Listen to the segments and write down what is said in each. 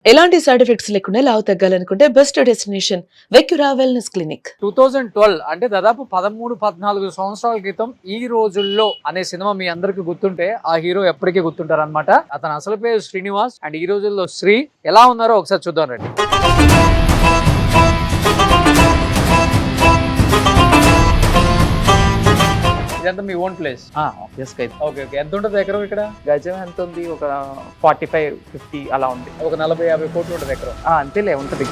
ఎలాంటి side effects లేకుండా లావు తగ్గాలనుకుంటే best destination వెక్యురా wellness clinic. 2012 అంటే దాదాపు 13-14 సంవత్సరాల క్రితం ఈ రోజుల్లో అనే సినిమా మీ అందరికి గుర్తుంటే ఆ హీరో ఎప్పటికీ గుర్తుంటారు అనమాట. అతను అసలు పేరు శ్రీనివాస్ అండ్ ఈ రోజుల్లో శ్రీ. ఎలా ఉన్నారో ఒకసారి చూద్దాం రండి. ఇదంతా మీ ఓన్ ప్లేస్? ఓకే. ఎంత ఉంటుంది ఎకరం ఇక్కడ? గజం ఎంత ఉంది? ఒక 45-50 అలా ఉంది. ఒక 40-50 కోట్లు ఉంటుంది ఎకరం. అంతేలే ఉంటుంది.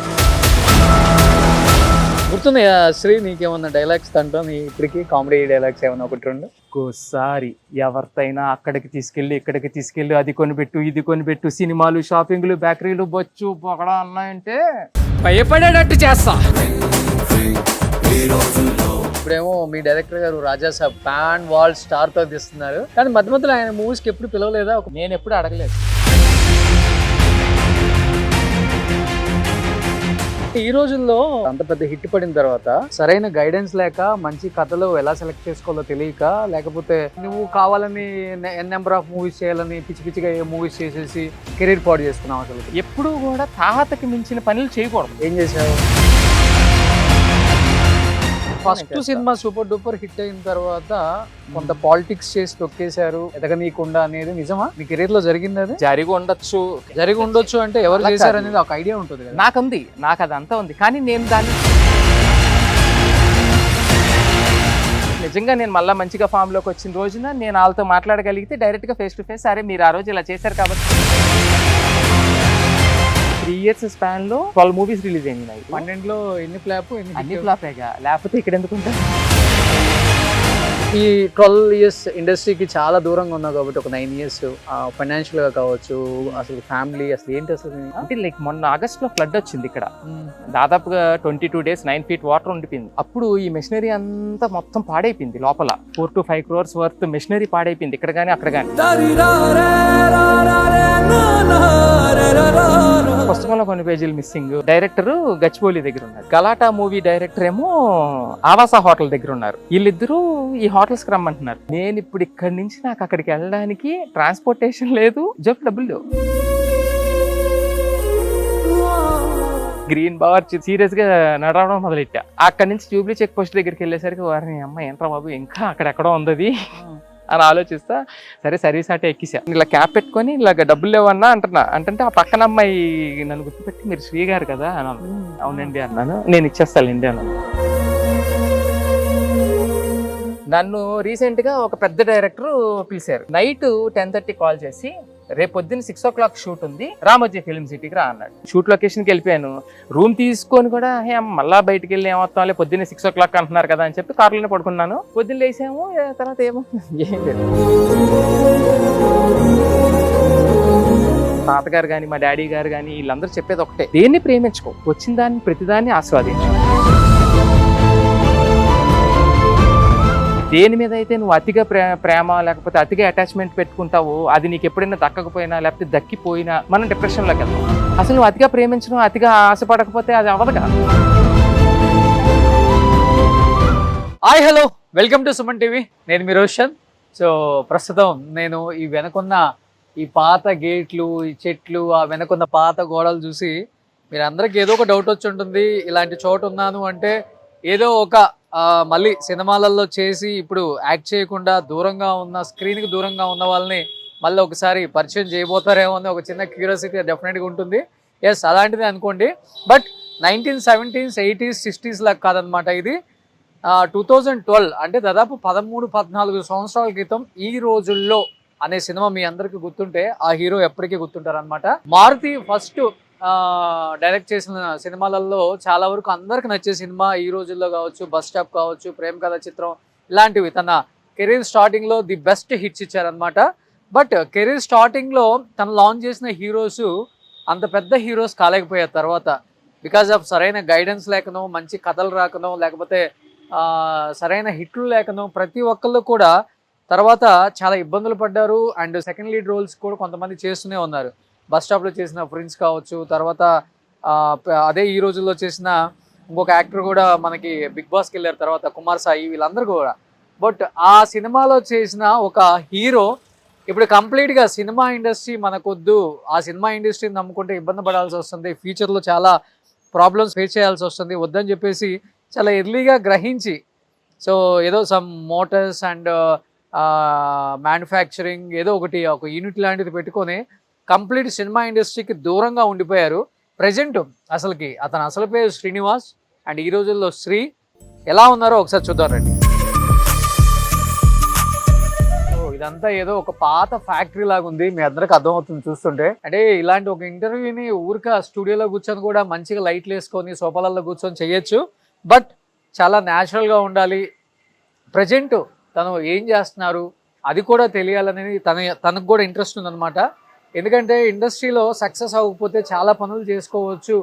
గుర్తుంది శ్రీ నీకేమన్నా డైలాగ్స్ అంటా నీ ఇప్పటికి కామెడీ డైలాగ్స్ ఏమన్నా ఒకటి రెండు? ఒక్కోసారి ఎవరితైనా అక్కడికి తీసుకెళ్ళి ఇక్కడికి తీసుకెళ్ళి అది కొనిపెట్టు ఇది కొనిపెట్టు, సినిమాలు షాపింగ్లు బేకరీలు బొచ్చు పొగడా అన్నాయంటే భయపడేటట్టు చేస్తా. ఇప్పుడేమో మీ డైరెక్టర్ గారు రాజా సాబ్ ప్యాన్ వాల్ స్టార్ తో తీస్తున్నారు, కానీ మధ్య మధ్యలో ఆయన మూవీస్ కి ఎప్పుడు పిలవలేదా? నేను ఎప్పుడు అడగలేదు. ఈ రోజుల్లో అంత పెద్ద హిట్ పడిన తర్వాత సరైన గైడెన్స్ లేక, మంచి కథలు ఎలా సెలెక్ట్ చేసుకోవాలో తెలియక, లేకపోతే నువ్వు కావాలని నెంబర్ ఆఫ్ మూవీస్ చేయాలని పిచ్చి పిచ్చిగా మూవీస్ చేసేసి కెరీర్ పాడు చేసుకున్నావు. అసలు ఎప్పుడు కూడా తాహతకి మించిన పనులు చేయకూడదు. ఏం చేసావు? First cinema super duper hit అయిన తర్వాత కొంత పాలిటిక్స్ చేసి తొక్కేశారు ఎదగనీయకుండా అనేది నిజమా? మీ కెరీర్ లో జరిగింది? అది జరిగి ఉండొచ్చు అంటే ఎవరు చేశారు అనేది ఒక ఐడియా ఉంటుంది కదా. నాకు అదంతా ఉంది, కానీ నేను దాన్ని నిజంగా నేను మళ్ళీ మంచిగా ఫామ్ లోకి వచ్చిన రోజున నేను వాళ్ళతో మాట్లాడగలిగితే డైరెక్ట్ గా ఫేస్ టు ఫేస్, సరే మీరు ఆ రోజు ఇలా చేశారు కాబట్టి 3 years స్పాన్ లో 12 మూవీస్ రిలీజ్ అయినాయి. 12లో ఎన్ని ఫ్లాప్? అన్ని ఫ్లాపేగా, లేకపోతే ఇక్కడ ఎందుకు ఉంటారు? ఈ 12 years ఇండస్ట్రీకి చాలా దూరంగా ఉన్నావు కాబట్టి ఒక 9 years ఫైనాన్షియల్ గా కావచ్చు, అసలు ఫ్యామిలీ అసలు ఏంటి అసలు? అంటే లైక్ మొన్న ఆగస్ట్ లో ఫ్లడ్ వచ్చింది ఇక్కడ, దాదాపుగా 22 days 9 feet వాటర్ ఉండిపోయింది. అప్పుడు ఈ మెషినరీ అంతా మొత్తం పాడైపోయింది. లోపల 4 to 5 crores వర్త్ మెషినరీ పాడైపోయింది ఇక్కడ కానీ అక్కడ కానీ. పుస్తకంలో కొన్ని పేజీలు మిస్సింగ్. డైరెక్టర్ గచ్చిబౌలి దగ్గర ఉన్నారు, గలాటా మూవీ డైరెక్టర్ ఏమో ఆవాస హోటల్ దగ్గర ఉన్నారు. వీళ్ళిద్దరూ ఈ హోటల్స్ కి రమ్మంటున్నారు. నేను ఇప్పుడు ఇక్కడి నుంచి నాకు అక్కడికి వెళ్ళడానికి ట్రాన్స్పోర్టేషన్ లేదు, జబ్బు డబ్బులు లేవు. గ్రీన్ బార్ సీరియస్ గా నడవడం మొదలెట్టా. అక్కడి నుంచి జూబ్లీ చెక్ పోస్ట్ దగ్గరికి వెళ్ళేసరికి వారిని అమ్మ ఏంట్రా బాబు ఇంకా అక్కడెక్కడో ఉంది అని ఆలోచిస్తా. సరే సర్వీస్ ఆటో ఎక్కిసా. ఇలా క్యాప్ పెట్టుకొని ఇలాగ డబ్బులు లేవన్నా అంటే ఆ పక్కన అమ్మాయి నన్ను గుర్తుపెట్టి మీరు శ్రీ గారు కదా అన్నాను. అవునండి అన్నాను. నేను ఇచ్చేస్తానండి అన్నాను. నన్ను రీసెంట్ గా ఒక పెద్ద డైరెక్టర్ పిలిచారు. నైట్ 10:30 కాల్ చేసి రేపు పొద్దున్న 6 o'clock షూట్ ఉంది, రామోజీ ఫిల్మ్ సిటీకి రా అన్నాడు. షూట్ లొకేషన్కి వెళ్ళిపోయాను. రూమ్ తీసుకొని కూడా మళ్ళా బయటికి వెళ్ళి ఏమవుతాం, పొద్దున్న 6 o'clock అంటున్నారు కదా అని చెప్పి కార్లోనే పడుకున్నాను. పొద్దున్న లేసాము, తర్వాత ఏం లేదు. తాతగారు కానీ మా డాడీ గారు కానీ వీళ్ళందరూ చెప్పేది ఒకటే, దేన్ని ప్రేమించుకో, వచ్చిన దాన్ని ప్రతిదాన్ని ఆస్వాదించు. దేని మీద అయితే నువ్వు అతిగా ప్రేమ లేకపోతే అతిగా అటాచ్మెంట్ పెట్టుకుంటావో అది నీకు ఎప్పుడైనా దక్కకపోయినా లేకపోతే దక్కిపోయినా మనం డిప్రెషన్లోకి వెళ్తాం. అసలు నువ్వు అతిగా ప్రేమించడం, అతిగా ఆశపడకపోతే అది అవ్వదుగా. Hi hello, welcome to Suman TV. నేను మీ రోషన్. సో ప్రస్తుతం నేను ఈ వెనకున్న ఈ పాత గేట్లు, ఈ చెట్లు, ఆ వెనకున్న పాత గోడలు చూసి మీరు అందరికి ఏదో ఒక డౌట్ వచ్చి ఉంటుంది. ఇలాంటి చోటు ఉన్నాను అంటే ఏదో ఒక మళ్ళీ సినిమాలలో చేసి ఇప్పుడు యాక్ట్ చేయకుండా దూరంగా ఉన్న, స్క్రీన్కి దూరంగా ఉన్న వాళ్ళని మళ్ళీ ఒకసారి పరిచయం చేయబోతారేమో అని ఒక చిన్న క్యూరియాసిటీ డెఫినెట్గా ఉంటుంది. ఎస్, అలాంటిది అనుకోండి. బట్ 1970s, 80s, 60s లాగా కాదనమాట. ఇది 2012 అంటే దాదాపు 13-14 సంవత్సరాల క్రితం ఈ రోజుల్లో అనే సినిమా మీ అందరికి గుర్తుంటే ఆ హీరో ఎప్పటికీ గుర్తుంటారు అనమాట. మారుతి ఫస్ట్ డైరెక్ట్ చేసిన సినిమాలలో చాలా వరకు అందరికి నచ్చే సినిమా ఈ రోజుల్లో కావచ్చు, బస్ స్టాప్ కావచ్చు, ప్రేమ కథ చిత్రం, ఇలాంటివి తన కెరీర్ స్టార్టింగ్లో ది బెస్ట్ హిట్స్ ఇచ్చారనమాట. బట్ కెరీర్ స్టార్టింగ్లో తను లాంచ్ చేసిన హీరోస్ అంత పెద్ద హీరోస్ కాలేకపోయారు తర్వాత, బికాజ్ ఆఫ్ సరైన గైడెన్స్ లేకనో, మంచి కథలు రాకనో, లేకపోతే సరైన హిట్లు లేకనో ప్రతి ఒక్కళ్ళు కూడా తర్వాత చాలా ఇబ్బందులు పడ్డారు. అండ్ సెకండ్ లీడ్ రోల్స్ కూడా కొంతమంది చేస్తూనే ఉన్నారు. బస్ స్టాప్లో చేసిన ఫ్రెండ్స్ కావచ్చు, తర్వాత అదే ఈ రోజుల్లో చేసిన ఇంకొక యాక్టర్ కూడా మనకి బిగ్ బాస్కి వెళ్ళారు తర్వాత, కుమార్ సాయి, వీళ్ళందరూ కూడా. బట్ ఆ సినిమాలో చేసిన ఒక హీరో ఇప్పుడు కంప్లీట్ గా సినిమా ఇండస్ట్రీ మనకొద్దు, ఆ సినిమా ఇండస్ట్రీని నమ్ముకుంటే ఇబ్బంది పడాల్సి వస్తుంది, ఫ్యూచర్ లో చాలా ప్రాబ్లమ్స్ ఫేస్ చేయాల్సి వస్తుంది, వద్దని చెప్పేసి చాలా ఎర్లీగా గ్రహించి సో ఏదో సమ్ మోటార్స్ అండ్ మ్యానుఫ్యాక్చరింగ్ ఏదో ఒకటి ఒక యూనిట్ లాంటిది పెట్టుకొని కంప్లీట్ సినిమా ఇండస్ట్రీకి దూరంగా ఉండిపోయారు. ప్రజెంట్ అసలుకి అతను అసలు పేరు శ్రీనివాస్ అండ్ ఈ రోజుల్లో శ్రీ ఎలా ఉన్నారో ఒకసారి చూద్దాం రండి. ఇదంతా ఏదో ఒక పాత ఫ్యాక్టరీ లాగా ఉంది, మీ అందరికి అర్థమవుతుంది చూస్తుంటే. అంటే ఇలాంటి ఒక ఇంటర్వ్యూని ఊరిక స్టూడియోలో కూర్చొని కూడా మంచిగా లైట్లు వేసుకొని సోఫాలలో కూర్చొని చేయొచ్చు, బట్ చాలా న్యాచురల్గా ఉండాలి. ప్రజెంట్ తను ఏం చేస్తున్నారు అది కూడా తెలియాలనేది తనకు కూడా ఇంట్రెస్ట్ ఉందన్నమాట. ఎందుకంటే ఇండస్ట్రీలో సక్సెస్ అవ్వకపోతే చాలా పనులు చేసుకోవచ్చు,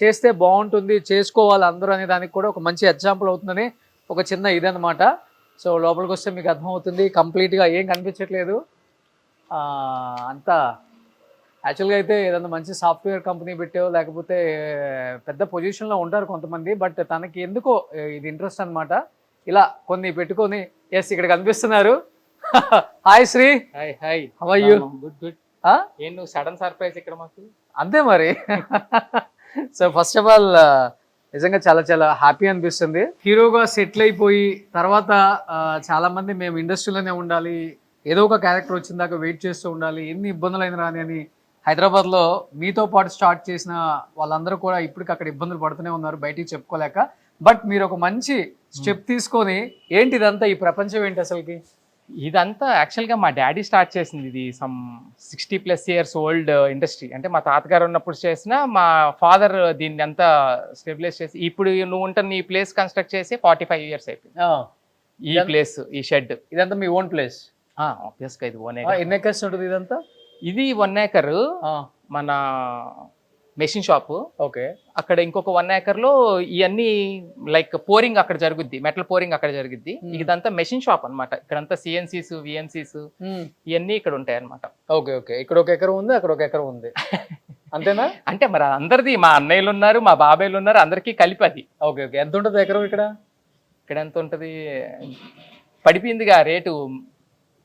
చేస్తే బాగుంటుంది, చేసుకోవాలి అందరూ అనే దానికి కూడా ఒక మంచి ఎగ్జాంపుల్ అవుతుందని ఒక చిన్న ఇదనమాట. సో లోపలికి వస్తే మీకు అర్థమవుతుంది, కంప్లీట్గా ఏం కనిపించట్లేదు అంతా. యాక్చువల్గా అయితే ఏదన్నా మంచి సాఫ్ట్వేర్ కంపెనీ పెట్టావు లేకపోతే పెద్ద పొజిషన్లో ఉంటారు కొంతమంది, బట్ తనకి ఎందుకో ఇది ఇంట్రెస్ట్ అనమాట. ఇలా కొన్ని పెట్టుకొని ఎస్ ఇక్కడ కనిపిస్తున్నారు. Hi Sree. Hi hi, how are you? Good good. ఏం నువ్వు సడన్ సర్ప్రైజ్ ఇక్కడ మాకు? అంతే మరి. సో ఫస్ట్ ఆఫ్ ఆల్ నిజంగా చాలా చాలా హ్యాపీ అనిపిస్తుంది. హీరోగా సెటిల్ అయిపోయి తర్వాత చాలా మంది మేము ఇండస్ట్రీలోనే ఉండాలి, ఏదో ఒక క్యారెక్టర్ వచ్చిన దాకా వెయిట్ చేస్తూ ఉండాలి, ఎన్ని ఇబ్బందులు అయినా రాని అని హైదరాబాద్లో మీతో పాటు స్టార్ట్ చేసిన వాళ్ళందరూ కూడా ఇప్పటికి అక్కడ ఇబ్బందులు పడుతూనే ఉన్నారు బయటికి చెప్పుకోలేక. బట్ మీరు ఒక మంచి స్టెప్ తీసుకొని ఏంటి ఇదంతా, ఈ ప్రపంచం ఏంటి అసలుకి? ఇదంతా యాక్చువల్గా మా డాడీ స్టార్ట్ చేసింది. ఇది సమ్ 60+ years ఓల్డ్ ఇండస్ట్రీ. అంటే మా తాతగారు ఉన్నప్పుడు చేసిన, మా ఫాదర్ దీన్ని అంతా స్టెబిలైజ్ చేసి ఇప్పుడు నువ్వు ఉంటున్న ఈ ప్లేస్ కన్స్ట్రక్ట్ చేసి 45 years అయిపోయింది. ఈ ప్లేస్, ఈ షెడ్ ఇదంతా మీ ఓన్ ప్లేస్? ఆబ్వియస్గా ఇది 1 acre. ఎన్ని ఎకర్స్ ఉంటుంది ఇదంతా? ఇది 1 acre మన మెషిన్ షాప్. ఓకే. అక్కడ ఇంకొక 1 acre లో ఇవన్నీ లైక్ పోరింగ్ అక్కడ జరుగుద్ది, మెటల్ పోరింగ్ అక్కడ జరుగుద్ది. ఇదంతా మెషిన్ షాప్ అనమాట. ఇక్కడంతా CNCs VNCs ఇవన్నీ ఇక్కడ ఉంటాయి అనమాట. Okay okay. ఇక్కడ 1 acre ఉంది, అక్కడ 1 acre ఉంది, అంతేనా? అంటే మరి అందరిది, మా అన్నయ్యలు ఉన్నారు, మా బాబాయ్లు ఉన్నారు, అందరికీ కలిపి అది. Okay okay. ఎంత ఉంటుంది ఎకరం ఇక్కడ? ఇక్కడ ఎంత ఉంటుంది, పడిపోయిందిగా రేటు.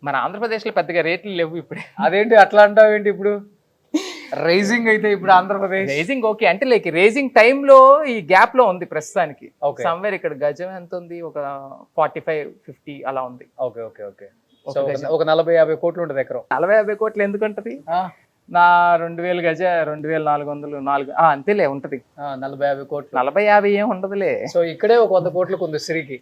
మన ఆంధ్రప్రదేశ్లో పెద్దగా రేట్లు లేవు ఇప్పుడు. అదేంటి అట్లా అంటావు ఏంటి? ఇప్పుడు రైజింగ్ అయితే ఇప్పుడు ఆంధ్రప్రదేశ్ రైజింగ్ ఓకే, అంటే లైక్ రైజింగ్ టైంలో ఈ గ్యాప్ లో ఉంది ప్రస్తుతానికి. సమ్వేర్ ఇక్కడ గజం ఎంత ఉంది, ఒక 45-50 అలా ఉంది. Okay okay okay. ఒక 40-50 కోట్లు ఉంటుంది ఎకరం. 40-50 కోట్లు ఎందుకు ఉంటది? నా 2000 గజ 2400 అంతేలే ఉంటది. 40-50 కోట్లు. 40-50 ఏం ఉండదులే. సో ఇక్కడే ఒక 100 కోట్లకు ఉంది శ్రీకి.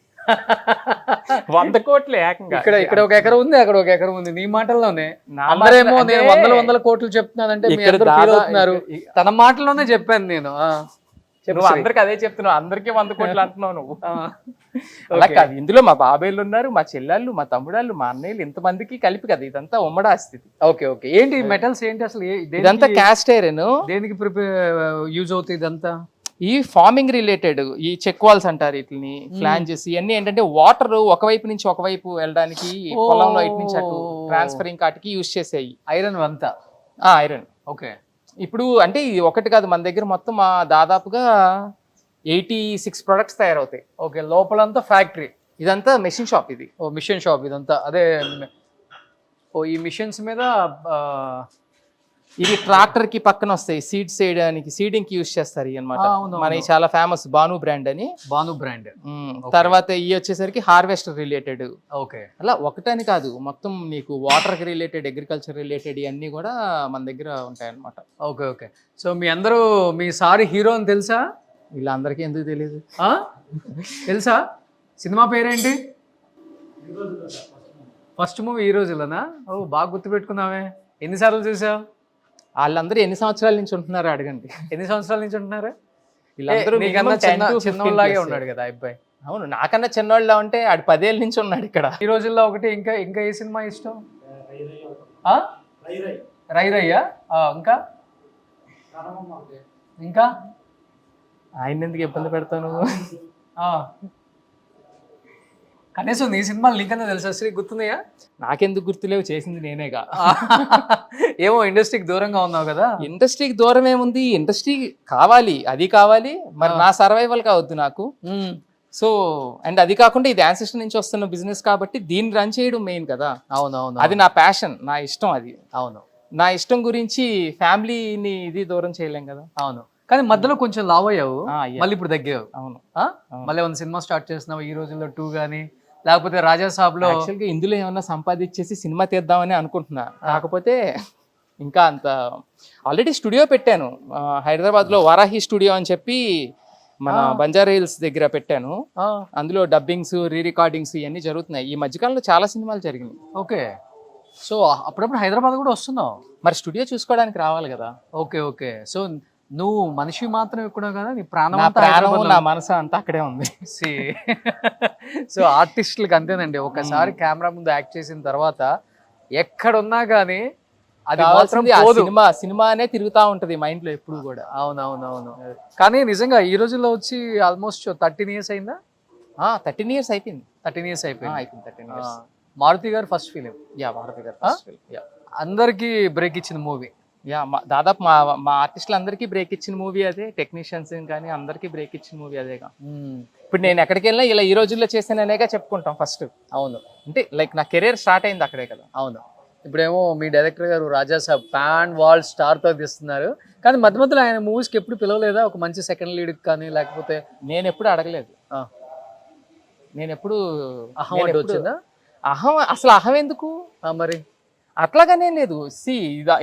100 కోట్లు ఏకంగా. ఇక్కడ 1 ఎకరం ఉంది, అక్కడ 1 ఎకరం ఉంది. నీ మాటల్లోనే అందరేమో నేను 100 కోట్లు చెప్తున్నానంటే ఫీల్ అవుతున్నారు. తన మాటల్లోనే చెప్పాను నేను. నువ్వు అందరికి అదే చెప్తున్నావు, అందరికీ 100 కోట్లు అంటున్నావు నువ్వు. అలా కాదు, ఇందులో మా బాబాయ్లు ఉన్నారు, మా చెల్లెళ్ళు, మా తమ్ముడాళ్ళు, మా అన్నయ్యలు, ఇంతమందికి కలిపి కదా ఇదంతా ఉమ్మడి ఆస్తి. Okay okay. ఏంటి మెటల్స్ ఏంటి అసలు? ఇదంతా క్యాస్ట్ ఐరన్. దేనికి యూజ్ అవుతుంది ఇదంతా? ఈ ఫార్మింగ్ రిలేటెడ్, ఈ చెక్ వాల్స్ అంటారు వీటిని, ఫ్లాంజెస్, ఇవన్నీ ఏంటంటే వాటర్ ఒకవైపు నుంచి ఒకవైపు వెళ్ళడానికి పొలంలో ఇటు నుంచి అటు ట్రాన్స్ఫరింగ్ కాటికి యూజ్ చేసేవి. ఐరన్ అంతా? ఐరన్. ఓకే. ఇప్పుడు అంటే ఇది ఒకటి కాదు, మన దగ్గర మొత్తం దాదాపుగా 86 ప్రొడక్ట్స్ తయారవుతాయి. ఓకే. లోపలంతా ఫ్యాక్టరీ, ఇదంతా మెషిన్ షాప్. ఇది మిషన్ షాప్ ఇదంతా. అదే ఈ మిషన్స్ మీద ఇది ట్రాక్టర్ కి పక్కన వస్తాయి, సీడ్స్ చేయడానికి, సీడింగ్ కి యూజ్ చేస్తారు అనమాట. మన చాలా ఫేమస్ బాను బ్రాండ్ అని. బాను బ్రాండ్. తర్వాత ఇవి వచ్చేసరికి హార్వెస్టర్ రిలేటెడ్. ఓకే. అలా ఒకటని కాదు, మొత్తం నీకు వాటర్ కి రిలేటెడ్, అగ్రికల్చర్ రిలేటెడ్ ఇవన్నీ కూడా మన దగ్గర ఉంటాయి అనమాట. Okay okay. సో మీ అందరూ మీ సారీ హీరో అని తెలుసా? వీళ్ళందరికీ ఎందుకు తెలియదు? తెలుసా? సినిమా పేరేంటి? ఫస్ట్ మూవీ ఈ రోజులనా? ఓ బాగా గుర్తుపెట్టుకున్నావే. ఎన్నిసార్లు చూసావు? వాళ్ళందరూ ఎన్ని సంవత్సరాల నుంచి ఉంటున్నారు అడగండి. ఎన్ని సంవత్సరాల నుంచి ఉంటున్నారు? వీళ్ళందరూ చిన్నలాగే ఉన్నాడు కదా అబ్బాయి. అవును, నాకన్నా చిన్నవాళ్ళ ఉంటే ఆడు 10 ఏళ్ళ నుంచి ఉన్నాడు ఇక్కడ. ఈ రోజుల్లో ఒకటి ఇంకా ఏ సినిమా ఇష్టం? రై రయ్యా? ఇంకా ఇంకా ఆయన ఎందుకు ఇబ్బంది పెడతాను? కనీసం నీ సినిమాలు నీకన్నా తెలుసా శ్రీ? గుర్తున్నాయా? నాకెందుకు గుర్తులేవు, చేసింది నేనేగా. ఏమో ఇండస్ట్రీకి దూరంగా ఉన్నావు కదా. ఇండస్ట్రీకి దూరం ఏముంది, ఇండస్ట్రీ కావాలి, అది కావాలి, మరి నా సర్వైవల్ కావద్దు నాకు. సో అండ్ అది కాకుండా ఇది యాన్సిస్టర్ నుంచి వస్తున్న బిజినెస్ కాబట్టి దీన్ని రన్ చేయడం మెయిన్ కదా. అవునవును. అది నా ప్యాషన్, నా ఇష్టం. అది అవును. నా ఇష్టం గురించి ఫ్యామిలీని ఇది దూరం చేయలేం కదా. అవును. కానీ మధ్యలో కొంచెం లావ్ అయ్యావు, అయ్యా. మళ్ళీ ఇప్పుడు తగ్గావు. అవును. మళ్ళీ ఏమైనా సినిమా స్టార్ట్ చేస్తున్నావు ఈ రోజుల్లో 2 గానీ, లేకపోతే రాజా సాబ్ లో? యాక్చువల్గా ఇందులో ఏమన్నా సంపాదించేసి సినిమా తీద్దామని అనుకుంటున్నా. కాకపోతే ఇంకా అంత ఆల్రెడీ స్టూడియో పెట్టాను హైదరాబాద్లో, వారాహి స్టూడియో అని చెప్పి మన బంజారా హిల్స్ దగ్గర పెట్టాను. అందులో డబ్బింగ్స్, రీ రికార్డింగ్స్ ఇవన్నీ జరుగుతున్నాయి. ఈ మధ్యకాలంలో చాలా సినిమాలు జరిగినాయి. ఓకే. సో అప్పుడప్పుడు హైదరాబాద్ కూడా వస్తున్నావు మరి స్టూడియో చూసుకోవడానికి రావాలి కదా. Okay okay. సో నువ్వు మనిషి మాత్రం ఎక్కడో కదా, నీ ప్రాణం నా అంతా ప్రాణం, హైదరాబాద్లో నా మనసు అంతా అక్కడే ఉంది. సో ఆర్టిస్టులకి అంతేనండి, ఒకసారి కెమెరా ముందు యాక్ట్ చేసిన తర్వాత ఎక్కడున్నా కానీ అది మాత్రం కావాల్సింది ఆ పోదు. సినిమానే తిరుగుతా ఉంటది మైండ్ లో ఎప్పుడు కూడా. అవునవునవును. కానీ నిజంగా ఈ రోజుల్లో వచ్చి ఆల్మోస్ట్ 13 years అయిందా? 13 years అయిపోయింది. 13 years అయిపోయింది. అయిపోయింది 13 years. మారుతి గారు ఫస్ట్ ఫిలిం. భారతి గారు first film. అందరికి బ్రేక్ ఇచ్చిన మూవీ. దాదాపు మా ఆర్టిస్టులు అందరికీ బ్రేక్ ఇచ్చిన మూవీ అదే. టెక్నీషియన్స్ కానీ అందరికీ బ్రేక్ ఇచ్చిన మూవీ అదేగా. ఇప్పుడు నేను ఎక్కడికి వెళ్ళినా ఇలా ఈ రోజుల్లో చేసాననేగా చెప్పుకుంటాం ఫస్ట్. అవును. అంటే లైక్ నా కెరీర్ స్టార్ట్ అయింది అక్కడే కదా. అవును. ఇప్పుడేమో మీ డైరెక్టర్ గారు రాజా సాబ్ పాన్ వాల్ స్టార్ తో తీస్తున్నారు, కానీ మధ్య మధ్యలో ఆయన మూవీస్ కి ఎప్పుడు పిలవలేదా? ఒక మంచి సెకండ్ లీడ్ కానీ, లేకపోతే? నేను ఎప్పుడు అడగలేదు. నేను ఎప్పుడు అహం అంటే వచ్చిందా? అసలు అహం ఎందుకు మరి అట్లాగానే లేదు.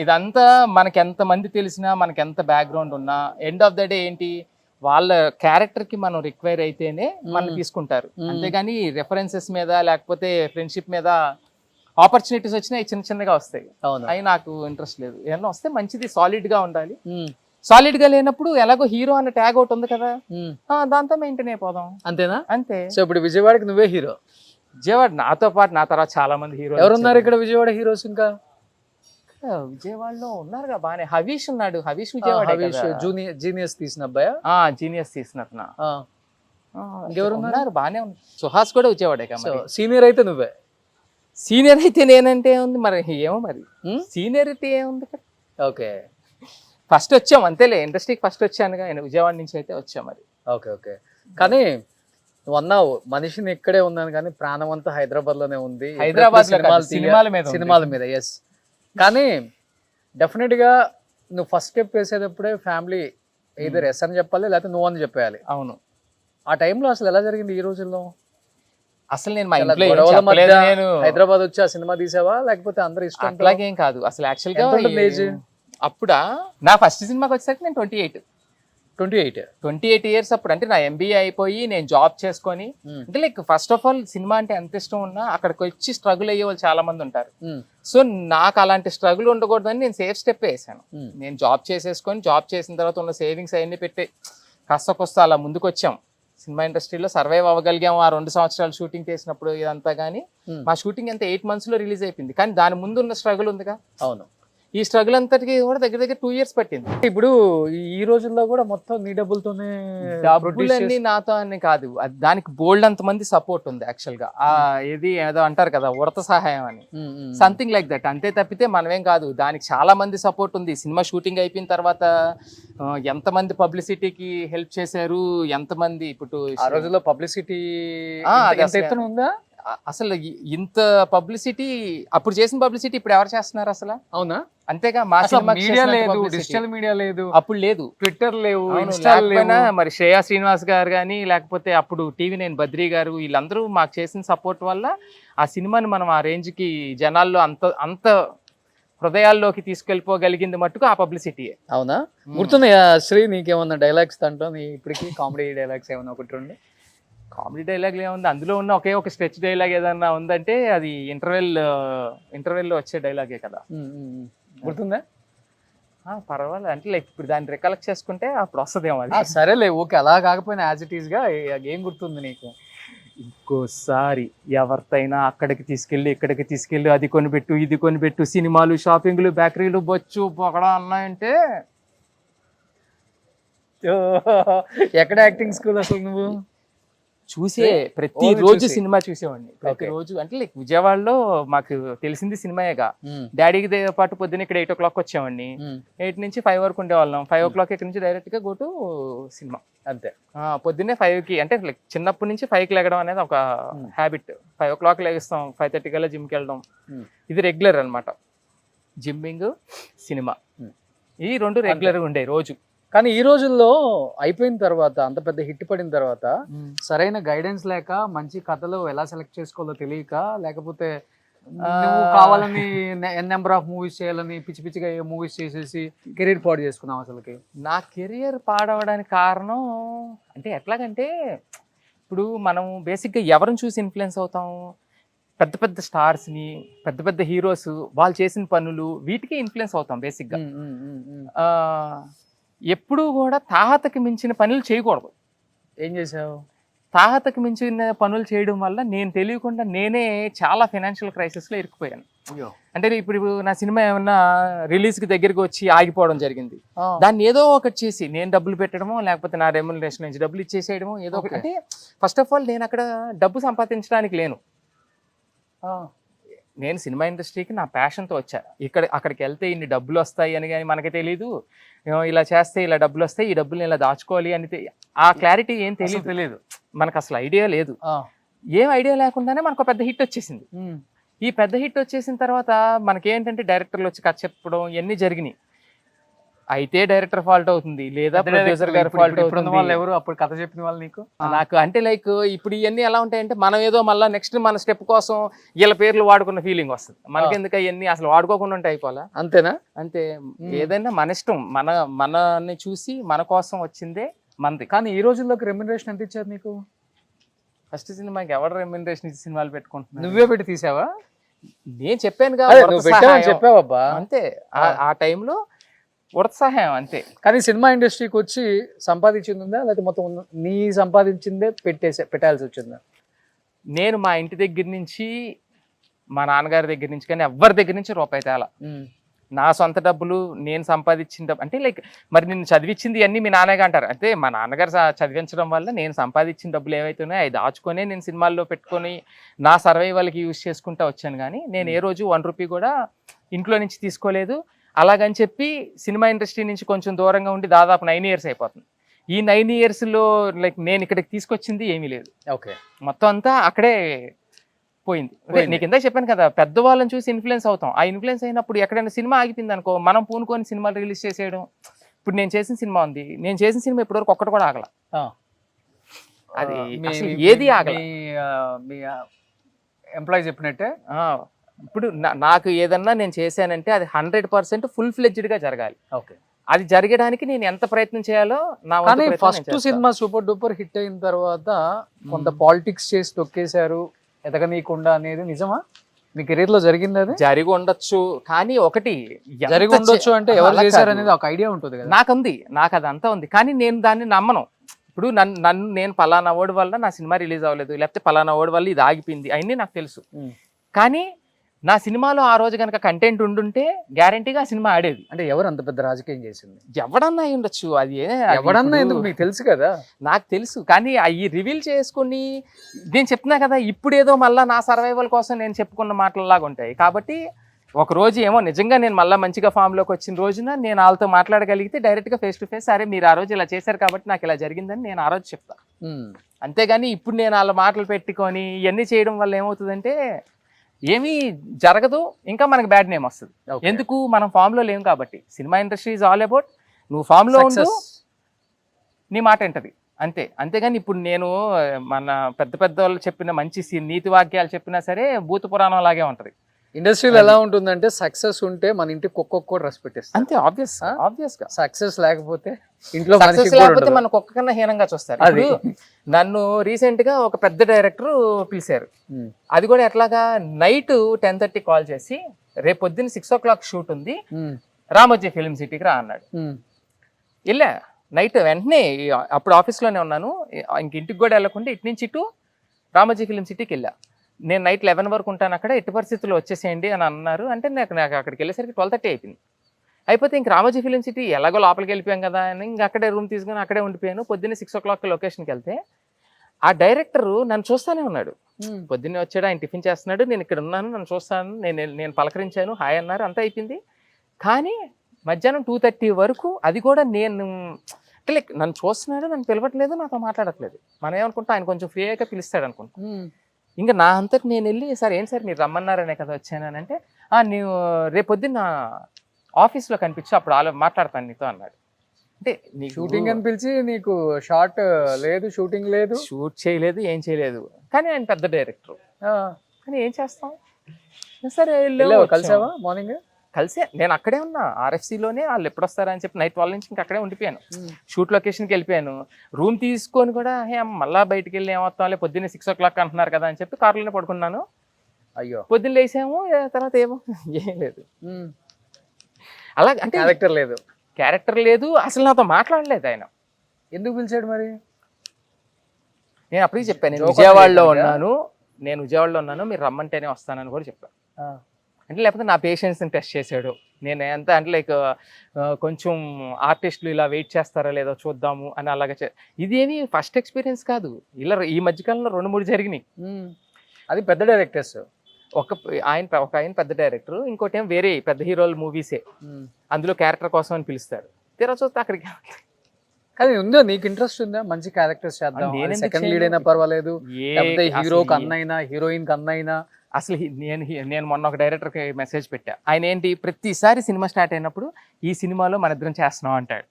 ఇదంతా మనకి ఎంత మంది తెలిసినా, మనకి ఎంత బ్యాక్గ్రౌండ్ ఉన్నా, ఎండ్ ఆఫ్ ద డే ఏంటి, వాళ్ళ క్యారెక్టర్ కి మనం రిక్వైర్ అయితేనే మనం తీసుకుంటారు. అంతేగాని రెఫరెన్సెస్ మీద లేకపోతే ఫ్రెండ్షిప్ మీద ఆపర్చునిటీస్ వచ్చినా చిన్న చిన్నగా వస్తాయి. అవి నాకు ఇంట్రెస్ట్ లేదు. ఏమన్నా వస్తే మంచిది, సాలిడ్ గా ఉండాలి. సాలిడ్ గా లేనప్పుడు ఎలాగో హీరో అనే ట్యాగ్ ఒకటి ఉంది కదా, దాంతో మెయింటైన్ అయిపోదాం. అంతేనా? అంతే. సో ఇప్పుడు విజయవాడకి నువ్వే హీరో. విజయవాడ నాతో పాటు నా తర్వాత చాలా మంది హీరోలు ఎవరున్నారు ఇక్కడ విజయవాడ హీరోస్? ఇంకా విజయవాడలో ఉన్నారుగా బానే. హవీష్ ఉన్నాడు. హవీష్ విజయవాడ. జీనియస్ తీసిన అబ్బాయా? జీనియస్ తీసినట్టు. ఇంకెవరు ఉన్నారు బానే ఉన్నారు. సుహాస్ కూడా విజయవాడే. సీనియర్ అయితే నువ్వే. సీనియర్ అయితే నేనంటే ఉంది మరి, ఏమో మరి సీనియరిటీ ఏముంది. ఓకే. ఫస్ట్ వచ్చాం అంతేలే, ఇండస్ట్రీకి ఫస్ట్ వచ్చానుగా. విజయవాడ నుంచి అయితే వచ్చా మరి. Okay okay. కానీ నువ్వు అన్నావు మనిషిని ఇక్కడే ఉన్నాను కానీ ప్రాణం అంతా హైదరాబాద్ లోనే ఉంది. హైదరాబాద్ సినిమాల మీద. ఎస్. కానీ డెఫినెట్ గా నువ్వు ఫస్ట్ స్టెప్ వేసేటప్పుడే ఫ్యామిలీ either ఎస్ అని చెప్పాలి, లేకపోతే నువ్వు అని చెప్పాలి. అవును. ఆ టైంలో అసలు ఎలా జరిగింది ఈ రోజుల్లో? అసలు నేను మా ఇంట్లో నేను హైదరాబాద్ వచ్చి ఆ సినిమా తీసావా, లేకపోతే అందరు ఇష్టం? అట్లాగేం కాదు. అసలు యాక్చువల్ గా అప్పుడా నా ఫస్ట్ సినిమాకి వచ్చేసరికి నేను 28 years అప్పుడు. అంటే నా MBA అయిపోయి నేను జాబ్ చేసుకొని, అంటే like first of all cinema అంటే ఎంత ఇష్టం ఉన్నా అక్కడికి వచ్చి స్ట్రగుల్ అయ్యే వాళ్ళు చాలా మంది ఉంటారు. సో నాకు అలాంటి స్ట్రగుల్ ఉండకూడదని నేను సేఫ్ స్టెప్ వేసాను. నేను జాబ్ చేసేసుకొని, జాబ్ చేసిన తర్వాత ఉన్న సేవింగ్స్ అవన్నీ పెట్టి కాస్త అలా ముందుకు వచ్చాం. సినిమా ఇండస్ట్రీలో సర్వైవ్ అవ్వగలిగాము ఆ 2 సంవత్సరాలు షూటింగ్ చేసినప్పుడు. ఇదంతా కానీ మా షూటింగ్ అంతా 8 months లో రిలీజ్ అయిపోయింది. కానీ దాని ముందు ఉన్న స్ట్రగుల్ ఉందిగా. అవును. ఈ స్ట్రగుల్ అంతటికి కూడా దగ్గర 2 years పట్టింది. ఇప్పుడు ఈ రోజుల్లో కూడా మొత్తం నీ డబ్బులతోనే. డబ్బులన్నీ నాతో అని కాదు, దానికి బోల్డ్ అంత మంది సపోర్ట్ ఉంది యాక్చువల్ గా. ఏదో అంటారు కదా ఉడత సహాయం అని, సంథింగ్ లైక్ దట్. అంతే తప్పితే మనమేం కాదు. దానికి చాలా మంది సపోర్ట్ ఉంది. సినిమా షూటింగ్ అయిపోయిన తర్వాత ఎంతమంది పబ్లిసిటీకి హెల్ప్ చేశారు, ఎంతమంది. ఇప్పుడు ఆ రోజుల్లో పబ్లిసిటీ ఉందా? అసలు ఇంత పబ్లిసిటీ అప్పుడు చేసిన పబ్లిసిటీ ఇప్పుడు ఎవరు చేస్తున్నారు అసలు? అవునా? అంతేగా మా మీడియా లేదు, డిజిటల్ మీడియా లేదు, అప్పుడు లేదు, ట్విట్టర్ లేవు, మరి శ్రేయా శ్రీనివాస్ గారు కానీ లేకపోతే అప్పుడు TV9 బద్రీ గారు వీళ్ళందరూ మాకు చేసిన సపోర్ట్ వల్ల ఆ సినిమాని మనం ఆ రేంజ్ కి జనాల్లో అంత హృదయాల్లోకి తీసుకెళ్ళిపోగలిగింది మట్టుకు ఆ పబ్లిసిటీయే. అవునా? గుర్తున్నాయా శ్రీ నీకేమన్నా డైలాగ్స్ దాంట్లో ఇప్పటికి కామెడీ డైలాగ్స్ ఏమన్నా ఒకటి రెండు? కామెడీ డైలాగ్లు ఏముంది, అందులో ఉన్న ఒకే ఒక స్ట్రెచ్ డైలాగ్ ఏదన్నా ఉందంటే అది ఇంటర్వెల్లో వచ్చే డైలాగే కదా. గుర్తుందా? పర్వాలేదు. అంటే లైక్ ఇప్పుడు దాన్ని రికలెక్ట్ చేసుకుంటే అప్పుడు వస్తుందేమో అది. సరేలే, ఓకే. అలా కాకపోయినా యాజ్ ఇట్ ఈస్ గా ఏం గుర్తుంది నీకు? ఇంకోసారి ఎవరితైనా అక్కడికి తీసుకెళ్ళి ఇక్కడికి తీసుకెళ్ళి అది కొనిపెట్టు ఇది కొనిపెట్టు, సినిమాలు, షాపింగ్లు, బేకరీలు, బొచ్చు పొగడా అన్నాయంటే. ఎక్కడ యాక్టింగ్ స్కూల్ అసలు నువ్వు? చూసే ప్రతి Only రోజు చూసి. సినిమా చూసేవాడిని ప్రతిరోజు. అంటే లైక్ విజయవాడలో మాకు తెలిసింది సినిమాయేగా. డాడీకి పాటు పొద్దున్న ఇక్కడ 8 o'clock వచ్చేవాడిని. 8 నుంచి 5 వరకు ఉండేవాళ్ళం. 5 o'clock ఇక్కడ నుంచి డైరెక్ట్ గా గో టు సినిమా. అంతే. పొద్దున్నే 5కి, అంటే లైక్ చిన్నప్పటి నుంచి 5కి లెగడం అనేది ఒక హ్యాబిట్. 5 o'clock లెగిస్తాం, 5:30 కల్లా జిమ్కి వెళ్ళడం. ఇది రెగ్యులర్ అనమాట. జిమ్మింగ్, సినిమా, ఈ రెండు రెగ్యులర్గా ఉండే రోజు. కానీ ఈ రోజుల్లో అయిపోయిన తర్వాత, అంత పెద్ద హిట్ పడిన తర్వాత సరైన గైడెన్స్ లేక, మంచి కథలు ఎలా సెలెక్ట్ చేసుకోవాలో తెలియక, లేకపోతే నువ్వు కావాలని నెంబర్ ఆఫ్ మూవీస్ చేయాలని పిచ్చి పిచ్చిగా మూవీస్ చేసేసి కెరీర్ పాడు చేసుకున్నావు అసలుకి. నా కెరియర్ పాడవడానికి కారణం అంటే ఎట్లాగంటే, ఇప్పుడు మనం బేసిక్గా ఎవరిని చూసి ఇన్ఫ్లుయెన్స్ అవుతాం? పెద్ద పెద్ద స్టార్స్ని, పెద్ద పెద్ద హీరోస్, వాళ్ళు చేసిన పనులు, వీటికి ఇన్ఫ్లుయెన్స్ అవుతాం బేసిక్గా. ఎప్పుడూ కూడా తాహతకి మించిన పనులు చేయకూడదు. ఏం చేసావు? తాహతకి మించిన పనులు చేయడం వల్ల నేను తెలియకుండా నేనే చాలా ఫైనాన్షియల్ క్రైసిస్లో ఇరుక్కుపోయాను. అంటే ఇప్పుడు నా సినిమా ఏమన్నా రిలీజ్కి దగ్గరికి వచ్చి ఆగిపోవడం జరిగింది. దాన్ని ఏదో ఒకటి చేసి నేను డబ్బులు పెట్టడమో, లేకపోతే నా రెమ్యునరేషన్ నుంచి డబ్బులు ఇచ్చేసేయడమో, ఏదో ఒకటి. అంటే ఫస్ట్ ఆఫ్ ఆల్ నేను అక్కడ డబ్బు సంపాదించడానికి లేను. నేను సినిమా ఇండస్ట్రీకి నా ప్యాషన్తో వచ్చా. అక్కడికి వెళ్తే ఇన్ని డబ్బులు వస్తాయి అని కానీ మనకి తెలీదు. ఇలా చేస్తే ఇలా డబ్బులు వస్తాయి, ఈ డబ్బులు ఇలా దాచుకోవాలి అని ఆ క్లారిటీ ఏం తెలియదు. మనకు అసలు ఐడియా లేదు. ఏం ఐడియా లేకుండానే మనకు పెద్ద హిట్ వచ్చేసింది. ఈ పెద్ద హిట్ వచ్చేసిన తర్వాత మనకేంటంటే డైరెక్టర్లు వచ్చి కథ చెప్పడం ఇవన్నీ జరిగినాయి. అయితే డైరెక్టర్ ఫాల్ట్ అవుతుంది, లేదా ప్రొడ్యూసర్ గారు ఫాల్ట్ అవుతుంది. వాళ్ళు ఎవరు అప్పుడు కథ చెప్పిన వాళ్ళు నీకు? నాకు అంటే లైక్ ఇప్పుడు ఇవన్నీ ఎలా ఉంటాయంటే, మనం ఏదో మళ్ళీ నెక్స్ట్ మన స్టెప్ కోసం వీళ్ళ పేర్లు వాడుకున్న ఫీలింగ్ వస్తుంది. మనకెందుకు అవన్నీ అసలు వాడుకోకుండా ఉంటే అయిపోవాలా? అంతేనా? అంతే. ఏదైనా మన ఇష్టం, మనని చూసి మన కోసం వచ్చిందే మనది. కానీ ఈ రోజుల్లోకి రెమ్యునరేషన్ ఎంత ఇచ్చారు నీకు? ఫస్ట్ సినిమాకి ఎవరు రెమ్యునరేషన్ ఇచ్చి సినిమాలు పెట్టుకుంటున్నా? నువ్వే పెట్టి తీసావా? నేను చెప్పాను చెప్పావబ్బా. అంతే. ఆ టైంలో ఉడత సహాయం అంతే. కానీ సినిమా ఇండస్ట్రీకి వచ్చి సంపాదించింది ఉందా, లేకపోతే మొత్తం నీ సంపాదించిందే పెట్టాల్సి వచ్చిందా? నేను మా ఇంటి దగ్గర నుంచి, మా నాన్నగారి దగ్గర నుంచి, కానీ ఎవరి దగ్గర నుంచి రూపాయి తేలా. నా సొంత డబ్బులు నేను సంపాదించిన డబ్బు. అంటే లైక్ మరి నేను చదివించింది అన్నీ మీ నాన్నగా అంటారు. అంటే మా నాన్నగారు చదివించడం వల్ల నేను సంపాదించిన డబ్బులు ఏవైతే ఉన్నాయో అవి దాచుకొని నేను సినిమాల్లో పెట్టుకొని నా సర్వైవల్కి యూజ్ చేసుకుంటూ వచ్చాను. కానీ నేను ఏ రోజు 1 రూపీ కూడా ఇంట్లో నుంచి తీసుకోలేదు. అలాగని చెప్పి సినిమా ఇండస్ట్రీ నుంచి కొంచెం దూరంగా ఉండి దాదాపు 9 years అయిపోతుంది. ఈ 9 yearsలో లైక్ నేను ఇక్కడికి తీసుకొచ్చింది ఏమీ లేదు. ఓకే. మొత్తం అంతా అక్కడే పోయింది. నీకు ఇందాక చెప్పాను కదా, పెద్దవాళ్ళని చూసి ఇన్ఫ్లుయెన్స్ అవుతాం. ఆ ఇన్ఫ్లుయెన్స్ అయినప్పుడు ఎక్కడైనా సినిమా ఆగిపోయింది అనుకో, మనం పూనుకొని సినిమాలు రిలీజ్ చేసేయడం. ఇప్పుడు నేను చేసిన సినిమా ఉంది, నేను చేసిన సినిమా ఇప్పటివరకు ఒక్కటి కూడా ఆగల. అది ఏది ఆగల. మీ ఎంప్లాయీ చెప్పినట్టే. ఇప్పుడు నాకు ఏదన్నా నేను చేశానంటే అది 100% full-fledged గా జరగాలి. ఓకే. అది జరగడానికి నేను ఎంత ప్రయత్నం చేయాలో నా first cinema super duper hit అయిన తర్వాత కొంత పాలిటిక్స్ చేసి తొక్కేశారు ఎదగనీయకుండా అనేది నిజమా? మీ కెరీర్ లో జరిగింది? అది జరిగి ఉండొచ్చు, కానీ ఒకటి జరిగి ఉండొచ్చు అంటే ఎవరు చేశారు అనేది ఒక ఐడియా ఉంటుంది కదా. నాకు అదంతా ఉంది, కానీ నేను దాన్ని నమ్మను. ఇప్పుడు నేను పలానా ఓడి వల్ల నా సినిమా రిలీజ్ అవ్వలేదు, లేకపోతే పలానా ఓడి వల్ల ఇది ఆగిపోయింది, అవన్నీ నాకు తెలుసు. కానీ నా సినిమాలో ఆ రోజు కనుక కంటెంట్ ఉండుంటే గ్యారంటీగా ఆ సినిమా ఆడేది. అంటే ఎవరు అంత పెద్ద రాజకీయం చేసింది? ఎవడన్నా అయి ఉండొచ్చు. అది ఎవడన్నా ఎందుకు మీకు తెలుసు కదా. నాకు తెలుసు, కానీ అవి రివీల్ చేసుకుని నేను చెప్తున్నా కదా, ఇప్పుడు ఏదో మళ్ళీ నా సర్వైవల్ కోసం నేను చెప్పుకున్న మాటలలాగా ఉంటాయి. కాబట్టి ఒక రోజు ఏమో నిజంగా నేను మళ్ళీ మంచిగా ఫామ్లోకి వచ్చిన రోజున నేను వాళ్ళతో మాట్లాడగలిగితే డైరెక్ట్గా ఫేస్ టు ఫేస్, సరే మీరు ఆ రోజు ఇలా చేశారు కాబట్టి నాకు ఇలా జరిగిందని నేను ఆ రోజు చెప్తాను. అంతేగాని ఇప్పుడు నేను వాళ్ళ మాటలు పెట్టుకొని ఇవన్నీ చేయడం వల్ల ఏమవుతుందంటే ఏమీ జరగదు, ఇంకా మనకి బ్యాడ్ నేమ్ వస్తుంది. ఎందుకు? మనం ఫామ్లో లేము కాబట్టి. Cinema industry is all about నువ్వు ఫామ్లో ఉండు, నీ మాట ఏంటది అంతే. అంతేగాని ఇప్పుడు నేను మన పెద్ద వాళ్ళు చెప్పిన మంచి నీతి వాక్యాలు చెప్పినా సరే భూత పురాణం లాగే ఉంటుంది. ఇండస్ట్రీలో ఎలా ఉంటుందంటే సక్సెస్ ఉంటే మన ఇంటికి ఒక్కొక్క రెస్పెక్ట్ ఇస్తారు. అంతే, ఆబ్వియస్ గా. సక్సెస్ లేకపోతే ఇంట్లో లేకపోతే మనకు ఒక్కకన్నా హీనంగా చూస్తారు. అది నన్ను రీసెంట్ గా ఒక పెద్ద డైరెక్టర్ పిలిచారు. అది కూడా ఎట్లాగా, నైట్ 10:30 కాల్ చేసి రేపు పొద్దున్న 6 o'clock షూట్ ఉంది, రామోజీ ఫిల్మ్ సిటీకి రా అన్నాడు. వెళ్ళా నైట్ వెంటనే, అప్పుడు ఆఫీస్లోనే ఉన్నాను, ఇంక ఇంటికి కూడా వెళ్ళకుండా ఇటు నుంచి ఇటు రామోజీ ఫిల్మ్ సిటీకి వెళ్ళా. నేను నైట్ 11 వరకు ఉంటాను అక్కడ, ఎట్టి పరిస్థితుల్లో వచ్చేసేయండి అని అన్నారు. అంటే నాకు అక్కడికి వెళ్ళేసరికి 12:30 అయిపోయింది. అయిపోతే ఇంక రామోజీ ఫిల్మ్ సిటీ ఎలాగో లోపలికి వెళ్ళిపోయాం కదా అని ఇంక అక్కడే రూమ్ తీసుకుని అక్కడే ఉండిపోయాను. పొద్దున్నే 6 o'clock లొకేషన్కి వెళ్తే ఆ డైరెక్టర్ నన్ను చూస్తానే ఉన్నాడు. పొద్దున్నే వచ్చాడు, ఆయన టిఫిన్ చేస్తున్నాడు, నేను ఇక్కడ ఉన్నాను, నన్ను చూస్తాను, నేను పలకరించాను, హాయ్ అన్నారు, అంతా అయిపోయింది. కానీ మధ్యాహ్నం 2:30 వరకు అది కూడా నేను అంటే లైక్ నన్ను చూస్తున్నాడు, నన్ను పిలవట్లేదు, నాతో మాట్లాడట్లేదు. మనం ఏమనుకుంటా ఆయన కొంచెం ఫ్రీ అయ్యాక పిలుస్తాడు అనుకుంటా. ఇంకా నా అంతటి నేను వెళ్ళి, సార్ ఏంటి సార్ మీరు రమ్మన్నారనే కదా వచ్చాను అంటే, నువ్వు రేపొద్దున్న ఆఫీస్లో కనిపించు, అప్పుడు మాట్లాడతాను నీతో అన్నాడు. అంటే నీకు షూటింగ్ అని పిలిచి నీకు షార్ట్ లేదు, షూటింగ్ లేదు, షూట్ చేయలేదు, ఏం చేయలేదు. కానీ ఆయన పెద్ద డైరెక్టర్, కానీ ఏం చేస్తాం. సరే కలిసావా మార్నింగ్? కలిసే నేను అక్కడే ఉన్నా RFCలోనే. వాళ్ళు ఎప్పుడు వస్తారని చెప్పి నైట్ 12 నుంచి ఇంకా అక్కడే ఉండిపోయాను. షూట్ లొకేషన్కి వెళ్ళిపోయాను. రూమ్ తీసుకొని కూడా మళ్ళీ బయటికి వెళ్ళి ఏమవుతాంలే, పొద్దున్నే 6 o'clock అంటున్నారు కదా అని చెప్పి కార్లోనే పడుకున్నాను. అయ్యో, పొద్దున్న లేసాము, తర్వాత ఏమో ఏం లేదు. అలా అంటే క్యారెక్టర్ లేదు, అసలు నాతో మాట్లాడలేదు ఆయన. ఎందుకు పిలిచాడు మరి? నేను అప్పటికి చెప్పాను, నేను విజయవాడలో ఉన్నాను, మీరు రమ్మంటేనే వస్తానని కూడా చెప్పాను. అంటే లేకపోతే నా పేషెన్స్ని టెస్ట్ చేశాడు. నేను ఎంత అంటే లైక్ కొంచెం ఆర్టిస్టులు ఇలా వెయిట్ చేస్తారా లేదో చూద్దాము అని అలాగే ఇదేమి ఫస్ట్ ఎక్స్పీరియన్స్ కాదు. ఇలా ఈ మధ్యకాలంలో 2-3 జరిగినాయి. అది పెద్ద డైరెక్టర్స్. ఒక ఆయన పెద్ద డైరెక్టర్, ఇంకోటి ఏం వేరే పెద్ద హీరోల మూవీసే, అందులో క్యారెక్టర్ కోసం అని పిలుస్తారు. తీరా చూస్తే అక్కడికి. కానీ ఉందా నీకు ఇంట్రెస్ట్ ఉందా మంచి క్యారెక్టర్స్ చేద్దాం? సెకండ్ లీడ్ అయినా పర్వాలేదు, హీరోకి అన్నైనా హీరోయిన్ కి అన్నైనా. అసలు నేను మొన్న ఒక డైరెక్టర్కి మెసేజ్ పెట్టా. ఆయన ఏంటి ప్రతిసారి సినిమా స్టార్ట్ అయినప్పుడు ఈ సినిమాలో మన ఇద్దరం చేస్తున్నాం అంటాడు.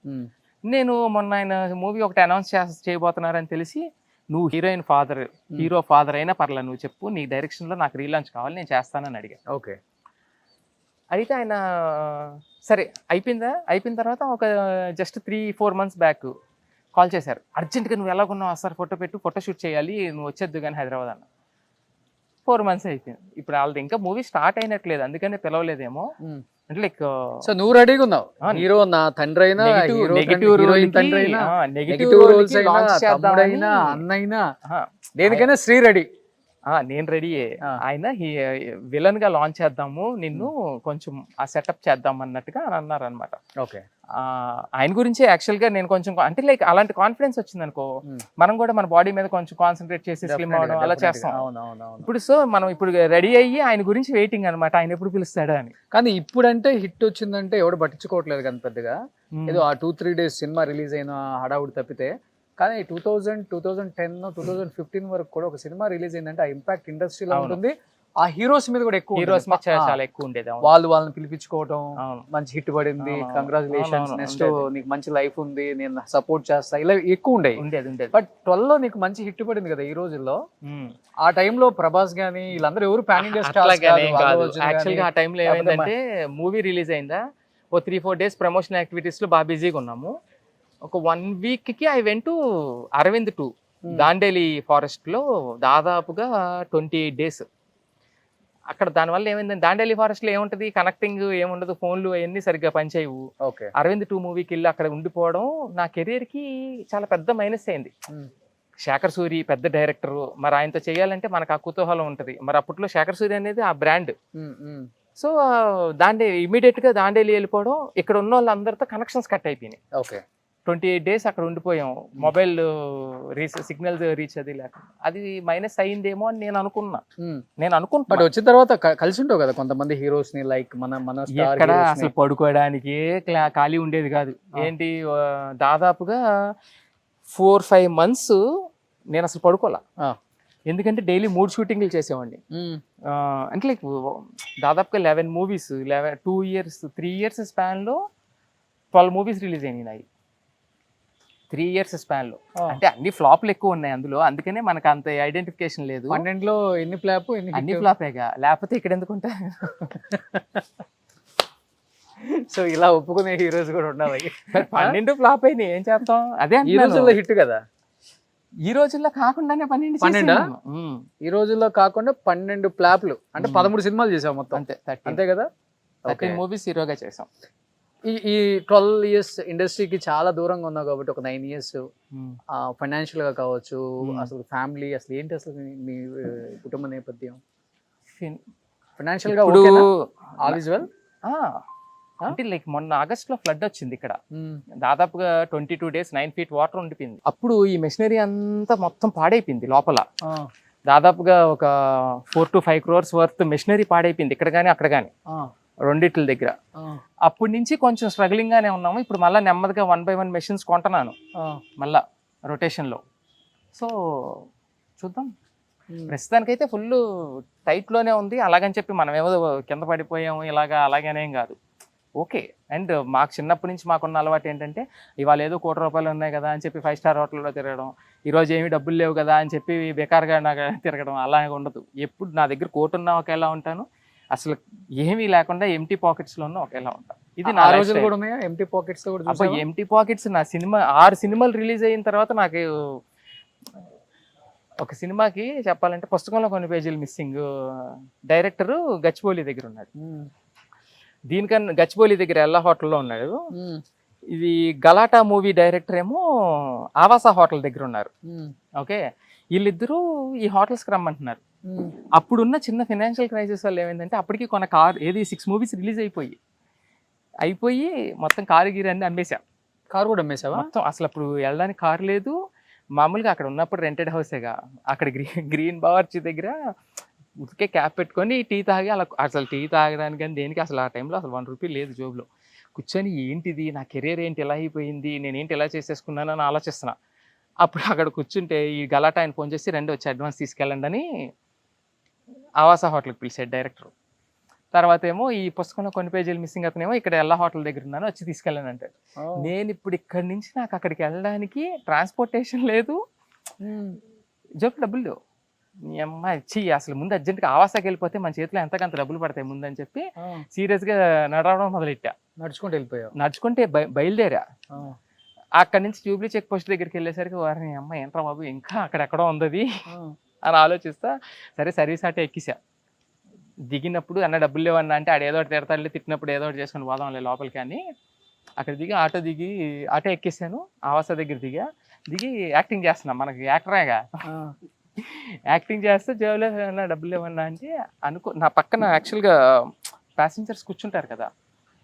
నేను మొన్న ఆయన మూవీ ఒకటి అనౌన్స్ చేయబోతున్నారని తెలిసి, నువ్వు హీరో ఫాదర్ అయినా పర్లేదు, నువ్వు చెప్పు, నీ డైరెక్షన్లో నాకు రీలాంచ్ కావాలి, నేను చేస్తానని అడిగా. ఓకే. అయితే ఆయన సరే అయిపోయిన తర్వాత ఒక జస్ట్ 3-4 months బ్యాక్ కాల్ చేశారు. అర్జెంట్గా నువ్వు ఎలాగున్నావు సార్, ఫోటో షూట్ చేయాలి, నువ్వు వచ్చేద్దు కానీ హైదరాబాద్ అన్న. 4 months అయిపోయింది. ఇప్పుడు వాళ్ళది ఇంకా మూవీ స్టార్ట్ అయినట్లేదు, అందుకనే పిలవలేదేమో. అంటే లైక్ సో నువ్వు రెడీగా ఉన్నావు, హీరో నా తండ్రి అయినా, నెగిటివ్ రోల్స్ అయినా, అన్నైనా, దేనికైనా శ్రీ రెడీ. నేను రెడీ. ఆయన విలన్ గా లాంచ్ చేద్దాము నిన్ను, కొంచెం ఆ సెటప్ చేద్దాం అన్నట్టుగా అన్నారు అనమాట. ఓకే. ఆయన గురించి యాక్చువల్ గా నేను కొంచెం అంటే లైక్ అలాంటి కాన్ఫిడెన్స్ వచ్చింది అనుకో, మనం కూడా మన బాడీ మీద కొంచెం కాన్సన్ట్రేట్ చేసి స్లిమ్ అవడం అలా చేస్తాం. ఇప్పుడు సో మనం ఇప్పుడు రెడీ అయ్యి ఆయన గురించి వెయిటింగ్ అనమాట, ఆయన ఎప్పుడు పిలుస్తాడా అని. కానీ ఇప్పుడంటే హిట్ వచ్చిందంటే ఎవడు పట్టించుకోవట్లేదు కానీ పెద్దగా, ఏదో ఆ 2-3 days సినిమా రిలీజ్ అయిన హడావుడి తప్పితే. కానీ 2010, 2015 వరకు కూడా ఒక సినిమా రిలీజ్ అయిందంటే ఆ ఇంపాక్ట్ ఇండస్ట్రీలో ఉంటుంది. ఆ హీరోస్ మీద కూడా చాలా ఎక్కువ ఉండేది. వాళ్ళని పిలిపించుకోవడం, మంచి హిట్ పడింది, కంగ్రాచులేషన్స్, నెక్స్ట్ నీకు మంచి లైఫ్ ఉంది, నేను సపోర్ట్ చేస్తా, ఇలా ఎక్కువ ఉండేది. బట్ 12 లో నీకు మంచి హిట్ పడింది కదా ఈ రోజుల్లో. ఆ టైంలో ప్రభాస్ గానీ వీళ్ళందరూ ఎవరు పాన్ ఇండియా స్టార్స్ కాదు. యాక్చువల్ గా ఆ టైంలో ఏమైందంటే మూవీ రిలీజ్ అయిందా, ఓ 3-4 days ప్రమోషన్ యాక్టివిటీస్ లో బాగా బిజీగా ఉన్నాము. ఒక 1 week కి I went to Aravind 2 Dandeli forest లో దాదాపుగా 28 days. అక్కడ దానివల్ల ఏమైందంటే దాండేలి ఫారెస్ట్ లో ఏముంటది, కనెక్టింగ్ ఏముండదు, ఫోన్లు అవన్నీ సరిగ్గా పనిచేయవు. అరవింద్ 2 మూవీకి వెళ్ళి అక్కడ ఉండిపోవడం నా కెరీర్ కి చాలా పెద్ద మైనస్ అయింది. శేఖర్ సూరి పెద్ద డైరెక్టర్, మరి ఆయనతో చేయాలంటే మనకు ఆ కుతూహలం ఉంటది. మరి అప్పట్లో శేఖర్ సూరి అనేది ఆ బ్రాండ్. సో ఇమీడియట్ గా దాండేలి వెళ్ళిపోవడం, ఇక్కడ ఉన్న వాళ్ళందరితో కనెక్షన్స్ కట్ అయిపోయినాయి. 28 days అక్కడ ఉండిపోయాం, మొబైల్ సిగ్నల్స్ రీచ్ అది లేక. అది మైనస్ అయిందేమో అని నేను అనుకుంటున్నా. బట్ వచ్చిన తర్వాత కలిసి ఉంటావు కదా కొంతమంది హీరోస్ ని, లైక్ మన ఎక్కడ అసలు పడుకోవడానికి ఖాళీ ఉండేది కాదు. ఏంటి దాదాపుగా 4-5 months నేను అసలు పడుకోలే. ఎందుకంటే డైలీ 3 షూటింగ్లు చేసేవాడిని. అంటే లైక్ దాదాపుగా 11 movies, 3 years స్పాన్ లో 12 movies రిలీజ్ అయినాయి నాయి 3 years స్పాన్ లో. అంటే అన్ని ఫ్లాప్లు ఎక్కువ ఉన్నాయి అందులో, అందుకనే మనకు అంత ఐడెంటిఫికేషన్ లేదు. 12లో ఎన్ని ఫ్లాప్, అన్ని ఫ్లాపేగా, లేకపోతే ఇక్కడ ఎందుకుంటా. సో ఇలా ఒప్పుకునే హీరోస్ కూడా ఉండాలి. 12 ఫ్లాప్ అయినాయి, ఏం చేస్తాం. అదే ఈ రోజుల్లో హిట్ కదా. ఈ రోజుల్లో కాకుండానే 12 ఈ రోజుల్లో కాకుండా 12 ఫ్లాప్లు అంటే 13 సినిమాలు చేసాం మొత్తం. అంతే కదా. 13 movies హీరోగా చేసాం. ఈ 12 years ఇండస్ట్రీకి చాలా దూరంగా ఉన్నావు కాబట్టి ఒక 9 years ఫైనాన్షియల్ గా కావచ్చు, అసలు ఫ్యామిలీ అసలు ఏంటి, అసలు మీ కుటుంబ నేపథ్యం ఫైనాన్షియల్ గా ఆల్ ఈజ్ వెల్? అంటే లైక్ మొన్న ఆగస్ట్ లో ఫ్లడ్ వచ్చింది ఇక్కడ, దాదాపుగా 22 days 9 feet వాటర్ ఉండిపోయింది. అప్పుడు ఈ మెషినరీ అంతా మొత్తం పాడైపోయింది లోపల. దాదాపుగా ఒక 4 to 5 crores వర్త్ మెషినరీ పాడైపోయింది ఇక్కడ కానీ అక్కడ కానీ, రెండిట్ల దగ్గర. అప్పటి నుంచి కొంచెం స్ట్రగ్లింగ్ గానే ఉన్నాము. ఇప్పుడు మళ్ళీ నెమ్మదిగా 1 by 1 మెషిన్స్ కొంటున్నాను మళ్ళా రొటేషన్ లో. సో చూద్దాం, ప్రస్తుతానికైతే ఫుల్ టైట్ లోనే ఉంది. అలాగని చెప్పి మనం ఏమో కింద పడిపోయాము ఇలాగా అలాగనేం కాదు, ఓకే. అండ్ మాకు చిన్నప్పటి నుంచి మాకున్న అలవాటు ఏంటంటే ఇవాళ ఏదో ₹1,00,00,000 ఉన్నాయి కదా అని చెప్పి 5 star హోటల్లో తిరగడం, ఈరోజు ఏమి డబ్బులు లేవు కదా అని చెప్పి బేకార్గా నాకు తిరగడం అలా ఉండదు. ఎప్పుడు నా దగ్గర కోట్ ఉన్నా ఒకేలా ఉంటాను, అసలు ఏమీ లేకుండా ఎంటీ పాకెట్స్ లో ఉన్నా ఒకేలా ఉంటాను. ఇది నా రోజులు కూడా ఉన్నాయా ఎంటీ పాకెట్స్? ఎంటీ పాకెట్స్ నా సినిమా 6 సినిమాలు రిలీజ్ అయిన తర్వాత నాకు ఒక సినిమాకి చెప్పాలంటే పుస్తకంలో కొన్ని పేజీలు మిస్సింగ్. డైరెక్టర్ గచ్చిబౌలి దగ్గర ఉన్నాడు, దీనికన్నా గచ్చిబౌలి దగ్గర ఎల్లా హోటల్లో ఉన్నాడు. ఇది గలాటా మూవీ డైరెక్టర్ ఏమో ఆవాస హోటల్ దగ్గర ఉన్నారు. ఓకే, వీళ్ళిద్దరూ ఈ హోటల్స్కి రమ్మంటున్నారు. అప్పుడున్న చిన్న ఫైనాన్షియల్ క్రైసిస్ వల్ల ఏమైందంటే అప్పటికి కొన్న కార్ 6 movies రిలీజ్ అయిపోయి మొత్తం కారు గీరు అన్ని అమ్మేశాం. కారు కూడా అమ్మేసావా? మొత్తం అసలు అప్పుడు వెళ్ళడానికి కారు లేదు. మామూలుగా అక్కడ ఉన్నప్పుడు రెంటెడ్ హౌసేగా, అక్కడ గ్రీన్ బావర్చి దగ్గర ఉతికే క్యాప్ పెట్టుకొని టీ తాగి అలా, అసలు టీ తాగడానికి కానీ దేనికి అసలు ఆ టైంలో అసలు ₹1 లేదు జోబులో. కూర్చొని ఏంటిది నా కెరీర్ ఏంటి ఎలా అయిపోయింది, నేనేంటి ఎలా చేసేసుకున్నాను అని ఆలోచిస్తున్నా. అప్పుడు అక్కడ కూర్చుంటే ఈ గలాటా ఆయన ఫోన్ చేసి వచ్చి అడ్వాన్స్ తీసుకెళ్ళండి అని ఆవాస హోటల్కి పిలిచాడు డైరెక్టర్. తర్వాత ఏమో ఈ పుస్తకంలో కొన్ని పేజీలు మిస్సింగ్ అతనేమో ఇక్కడ ఎల్లా హోటల్ దగ్గర ఉన్నాను వచ్చి తీసుకెళ్ళాను అంటాడు. నేను ఇప్పుడు ఇక్కడి నుంచి నాకు అక్కడికి వెళ్ళడానికి ట్రాన్స్పోర్టేషన్ లేదు, జోబు డబ్బులు లేవు. మీ అమ్మ ఇచ్చి అసలు ముందు అర్జెంట్గా ఆవాసాకి వెళ్ళిపోతే మన చేతిలో ఎంతకంత డబ్బులు పడతాయి ముందని చెప్పి సీరియస్గా నడవడం మొదలెట్టా. నడుచుకుంటూ వెళ్ళిపోయావు? నడుచుకుంటే బయలుదేరా. అక్కడి నుంచి జూబ్లీ చెక్ పోస్ట్ దగ్గరికి వెళ్ళేసరికి వారిని అమ్మ ఏంట్రా బాబు ఇంకా అక్కడెక్కడో ఉంది అని ఆలోచిస్తా. సరే సర్వీస్ ఆటో ఎక్కిసా. దిగినప్పుడు అన్న డబ్బులు లేవన్నా అంటే ఆడ ఏదో ఒకటి తిడతాడులే, తిట్టినప్పుడు ఏదో ఒకటి చేసుకొని పోదాంలే లోపలికి అని అక్కడ దిగి ఆటో ఎక్కేసాను. ఆవాస దగ్గర దిగి యాక్టింగ్ చేస్తున్నా, మనకి యాక్టరేగా యాక్టింగ్ చేస్తే జేబులో ఏమన్నా డబ్బులు లేవన్నా అంటే నా పక్కన యాక్చువల్గా ప్యాసింజర్స్ కూర్చుంటారు కదా,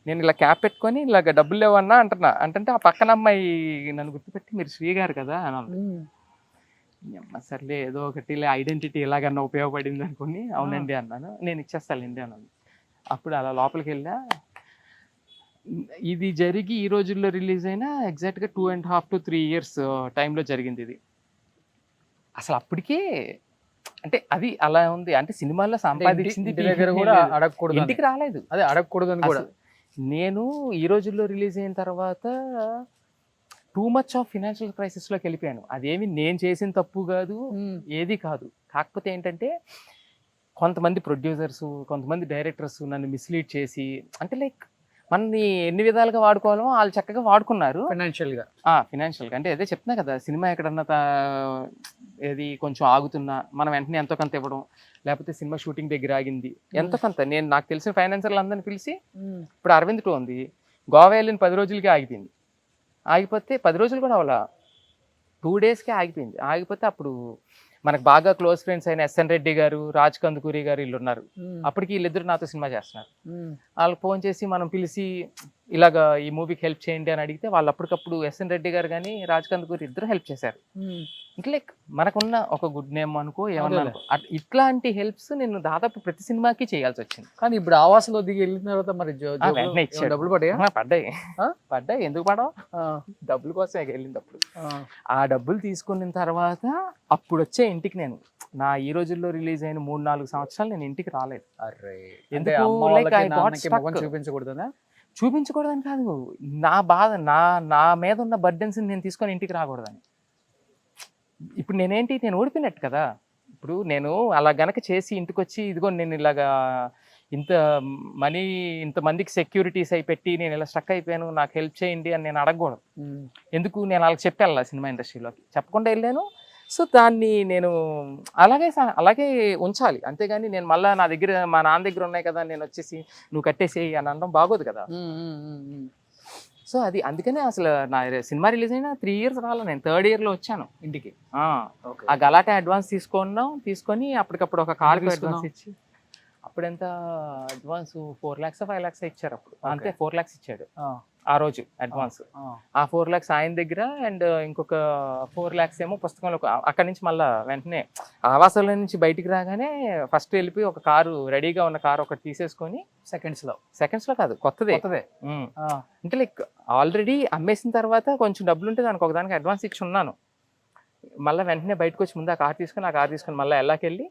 నేను ఇలా క్యాప్ పెట్టుకొని ఇలాగ డబ్బులు లేవన్నా అంటే ఆ పక్కన అమ్మాయి నన్ను గుర్తుపెట్టి మీరు శ్రీ గారు కదా అని. సర్లే ఏదో ఒకటి ఐడెంటిటీ ఎలాగన్నా ఉపయోగపడింది అనుకుని అవునండి అన్నాను. నేను ఇచ్చేస్తానండి అన్నాను. అప్పుడు అలా లోపలికి వెళ్ళా. ఇది జరిగి ఈ రోజుల్లో రిలీజ్ అయినా ఎగ్జాక్ట్గా 2.5 to 3 years టైంలో జరిగింది ఇది. అసలు అప్పటికే అంటే అది అలా ఉంది. అంటే సినిమాల్లో సంపాదించింది దగ్గర కూడా అడగకూడదు, ఇంటికి రాలేదు, అదే అడగకూడదు అని కూడా. నేను ఈ రోజుల్లో రిలీజ్ అయిన తర్వాత టూ మచ్ ఆఫ్ ఫినాన్షియల్ క్రైసిస్లోకి వెళ్ళిపోయాను. అదేమి నేను చేసిన తప్పు కాదు, ఏది కాదు. కాకపోతే ఏంటంటే కొంతమంది ప్రొడ్యూసర్స్, కొంతమంది డైరెక్టర్స్ నన్ను మిస్లీడ్ చేసి, అంటే లైక్ మనని ఎన్ని విధాలుగా వాడుకోవాలో వాళ్ళు చక్కగా వాడుకున్నారు. ఫినాన్షియల్గా అంటే అదే చెప్తున్నా కదా, సినిమా ఎక్కడన్నా ఏది కొంచెం ఆగుతున్నా మనం వెంటనే ఎంతో కొంత ఇవ్వడం, లేకపోతే సినిమా షూటింగ్ దగ్గర ఆగింది ఎంతో కొంత. నేను నాకు తెలిసిన ఫైనాన్సర్లు అందరిని పిలిచి, ఇప్పుడు అరవింద్ 2 ఉంది, గోవా వెళ్ళిన 10 రోజులకే ఆగిపోయింది. ఆగిపోతే 10 రోజులు కూడా అవ్వాల, 2 daysకే ఆగిపోయింది. ఆగిపోతే అప్పుడు మనకు బాగా క్లోజ్ ఫ్రెండ్స్ అయిన ఎస్ఎన్ రెడ్డి గారు, రాజ్ కందుకూరి గారు వీళ్ళు ఉన్నారు. అప్పటికి వీళ్ళిద్దరు నాతో సినిమా చేస్తున్నారు. వాళ్ళకి ఫోన్ చేసి మనం పిలిచి ఇలాగ ఈ మూవీకి హెల్ప్ చేయండి అని అడిగితే వాళ్ళు అప్పటికప్పుడు ఎస్ఎన్ రెడ్డి గారు కానీ రాజ్ కందుకూరి ఇద్దరు హెల్ప్ చేశారు. అంటే లైక్ మనకున్న ఒక గుడ్ నేమ్ అనుకో ఏమన్నా అనుకో, ఇట్లాంటి హెల్ప్స్ నేను దాదాపు ప్రతి సినిమాకి చేయాల్సి వచ్చింది. కానీ ఇప్పుడు ఆవాసంలో దిగి వెళ్ళిన తర్వాత మరి డబ్బులు పడ్డాయి. ఎందుకు పడవు? డబ్బుల కోసం వెళ్ళినప్పుడు ఆ డబ్బులు తీసుకున్న తర్వాత అప్పుడు వచ్చే ఇంటికి నేను నా ఈ రోజుల్లో రిలీజ్ అయిన 3-4 సంవత్సరాలు నేను ఇంటికి రాలేదు. చూపించకూడదని కాదు, నా బాధ నా మీద ఉన్న బర్డెన్స్ నేను తీసుకొని ఇంటికి రాకూడదని. ఇప్పుడు నేను ఓడిపోయినట్టు కదా. ఇప్పుడు నేను అలా గనక చేసి ఇంటికి వచ్చి ఇదిగో నేను ఇలాగా ఇంతమందికి సెక్యూరిటీస్ అయి పెట్టి నేను ఇలా స్టక్ అయిపోయాను, నాకు హెల్ప్ చేయండి అని నేను అడగకూడదు. ఎందుకు? నేను వాళ్ళకి చెప్పి వెళ్ళాలి సినిమా ఇండస్ట్రీలోకి, చెప్పకుండా వెళ్ళాను. సో దాన్ని నేను అలాగే ఉంచాలి, అంతేగాని నేను మళ్ళీ నా దగ్గర మా నాన్న దగ్గర ఉన్నాయి కదా నేను వచ్చేసి నువ్వు కట్టేసేయి అని అనడం బాగోదు కదా. సో అది అందుకనే అసలు నా సినిమా రిలీజ్ అయినా 3 years రాలే, నేను 3rd year వచ్చాను ఇంటికి. ఆ గలాటా అడ్వాన్స్ తీసుకొని అప్పటికప్పుడు ఒక కార్ అడ్వాన్స్ ఇచ్చి అప్పుడెంత అడ్వాన్స్ 4 lakhs 5 lakhs ఇచ్చారు అప్పుడు. అంతే 4 lakhs ఇచ్చాడు ఆ రోజు అడ్వాన్స్. ఆ 4 lakhs ఆయన దగ్గర, అండ్ ఇంకొక 4 lakhs ఏమో పుస్తకంలో. అక్కడి నుంచి మళ్ళీ వెంటనే ఆవాసాల నుంచి బయటికి రాగానే ఫస్ట్ వెళ్ళిపోయి ఒక కారు, రెడీగా ఉన్న కారు ఒకటి తీసేసుకొని సెకండ్స్ లో కాదు, కొత్తదే. అంటే లైక్ ఆల్రెడీ అమ్మేసిన తర్వాత కొంచెం డబ్బులు ఉంటే దానికి ఒకదానికి అడ్వాన్స్ ఇచ్చి ఉన్నాను. మళ్ళీ వెంటనే బయటకు వచ్చి ముందు ఆ కార్ తీసుకొని మళ్ళీ ఎల్లాకెళ్ళి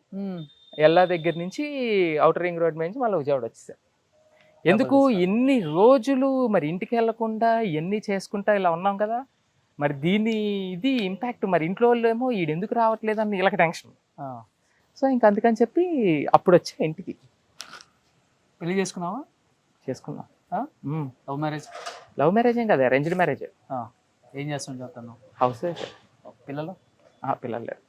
ఎల్లా దగ్గర నుంచి అవుటర్ రింగ్ రోడ్ నుంచి మళ్ళీ విజయవాడ వచ్చేసారు. ఎందుకు ఎన్ని రోజులు మరి ఇంటికి వెళ్లకుండా ఎన్ని చేసుకుంటా ఇలా ఉన్నాం కదా, మరి ఇది ఇంపాక్ట్. మరి ఇంట్లో వాళ్ళు ఏమో ఎందుకు రావట్లేదు అని వీళ్ళకి టెన్షన్. సో ఇంక అందుకని చెప్పి అప్పుడు వచ్చా ఇంటికి. పెళ్లి చేసుకున్నావా? చేసుకున్నా. లవ్ మ్యారేజ్ ఏం కదా, అరేంజ్డ్ మ్యారేజ్. ఏం చేస్తాను చెప్తాను. House wife. పిల్లలు లేరు.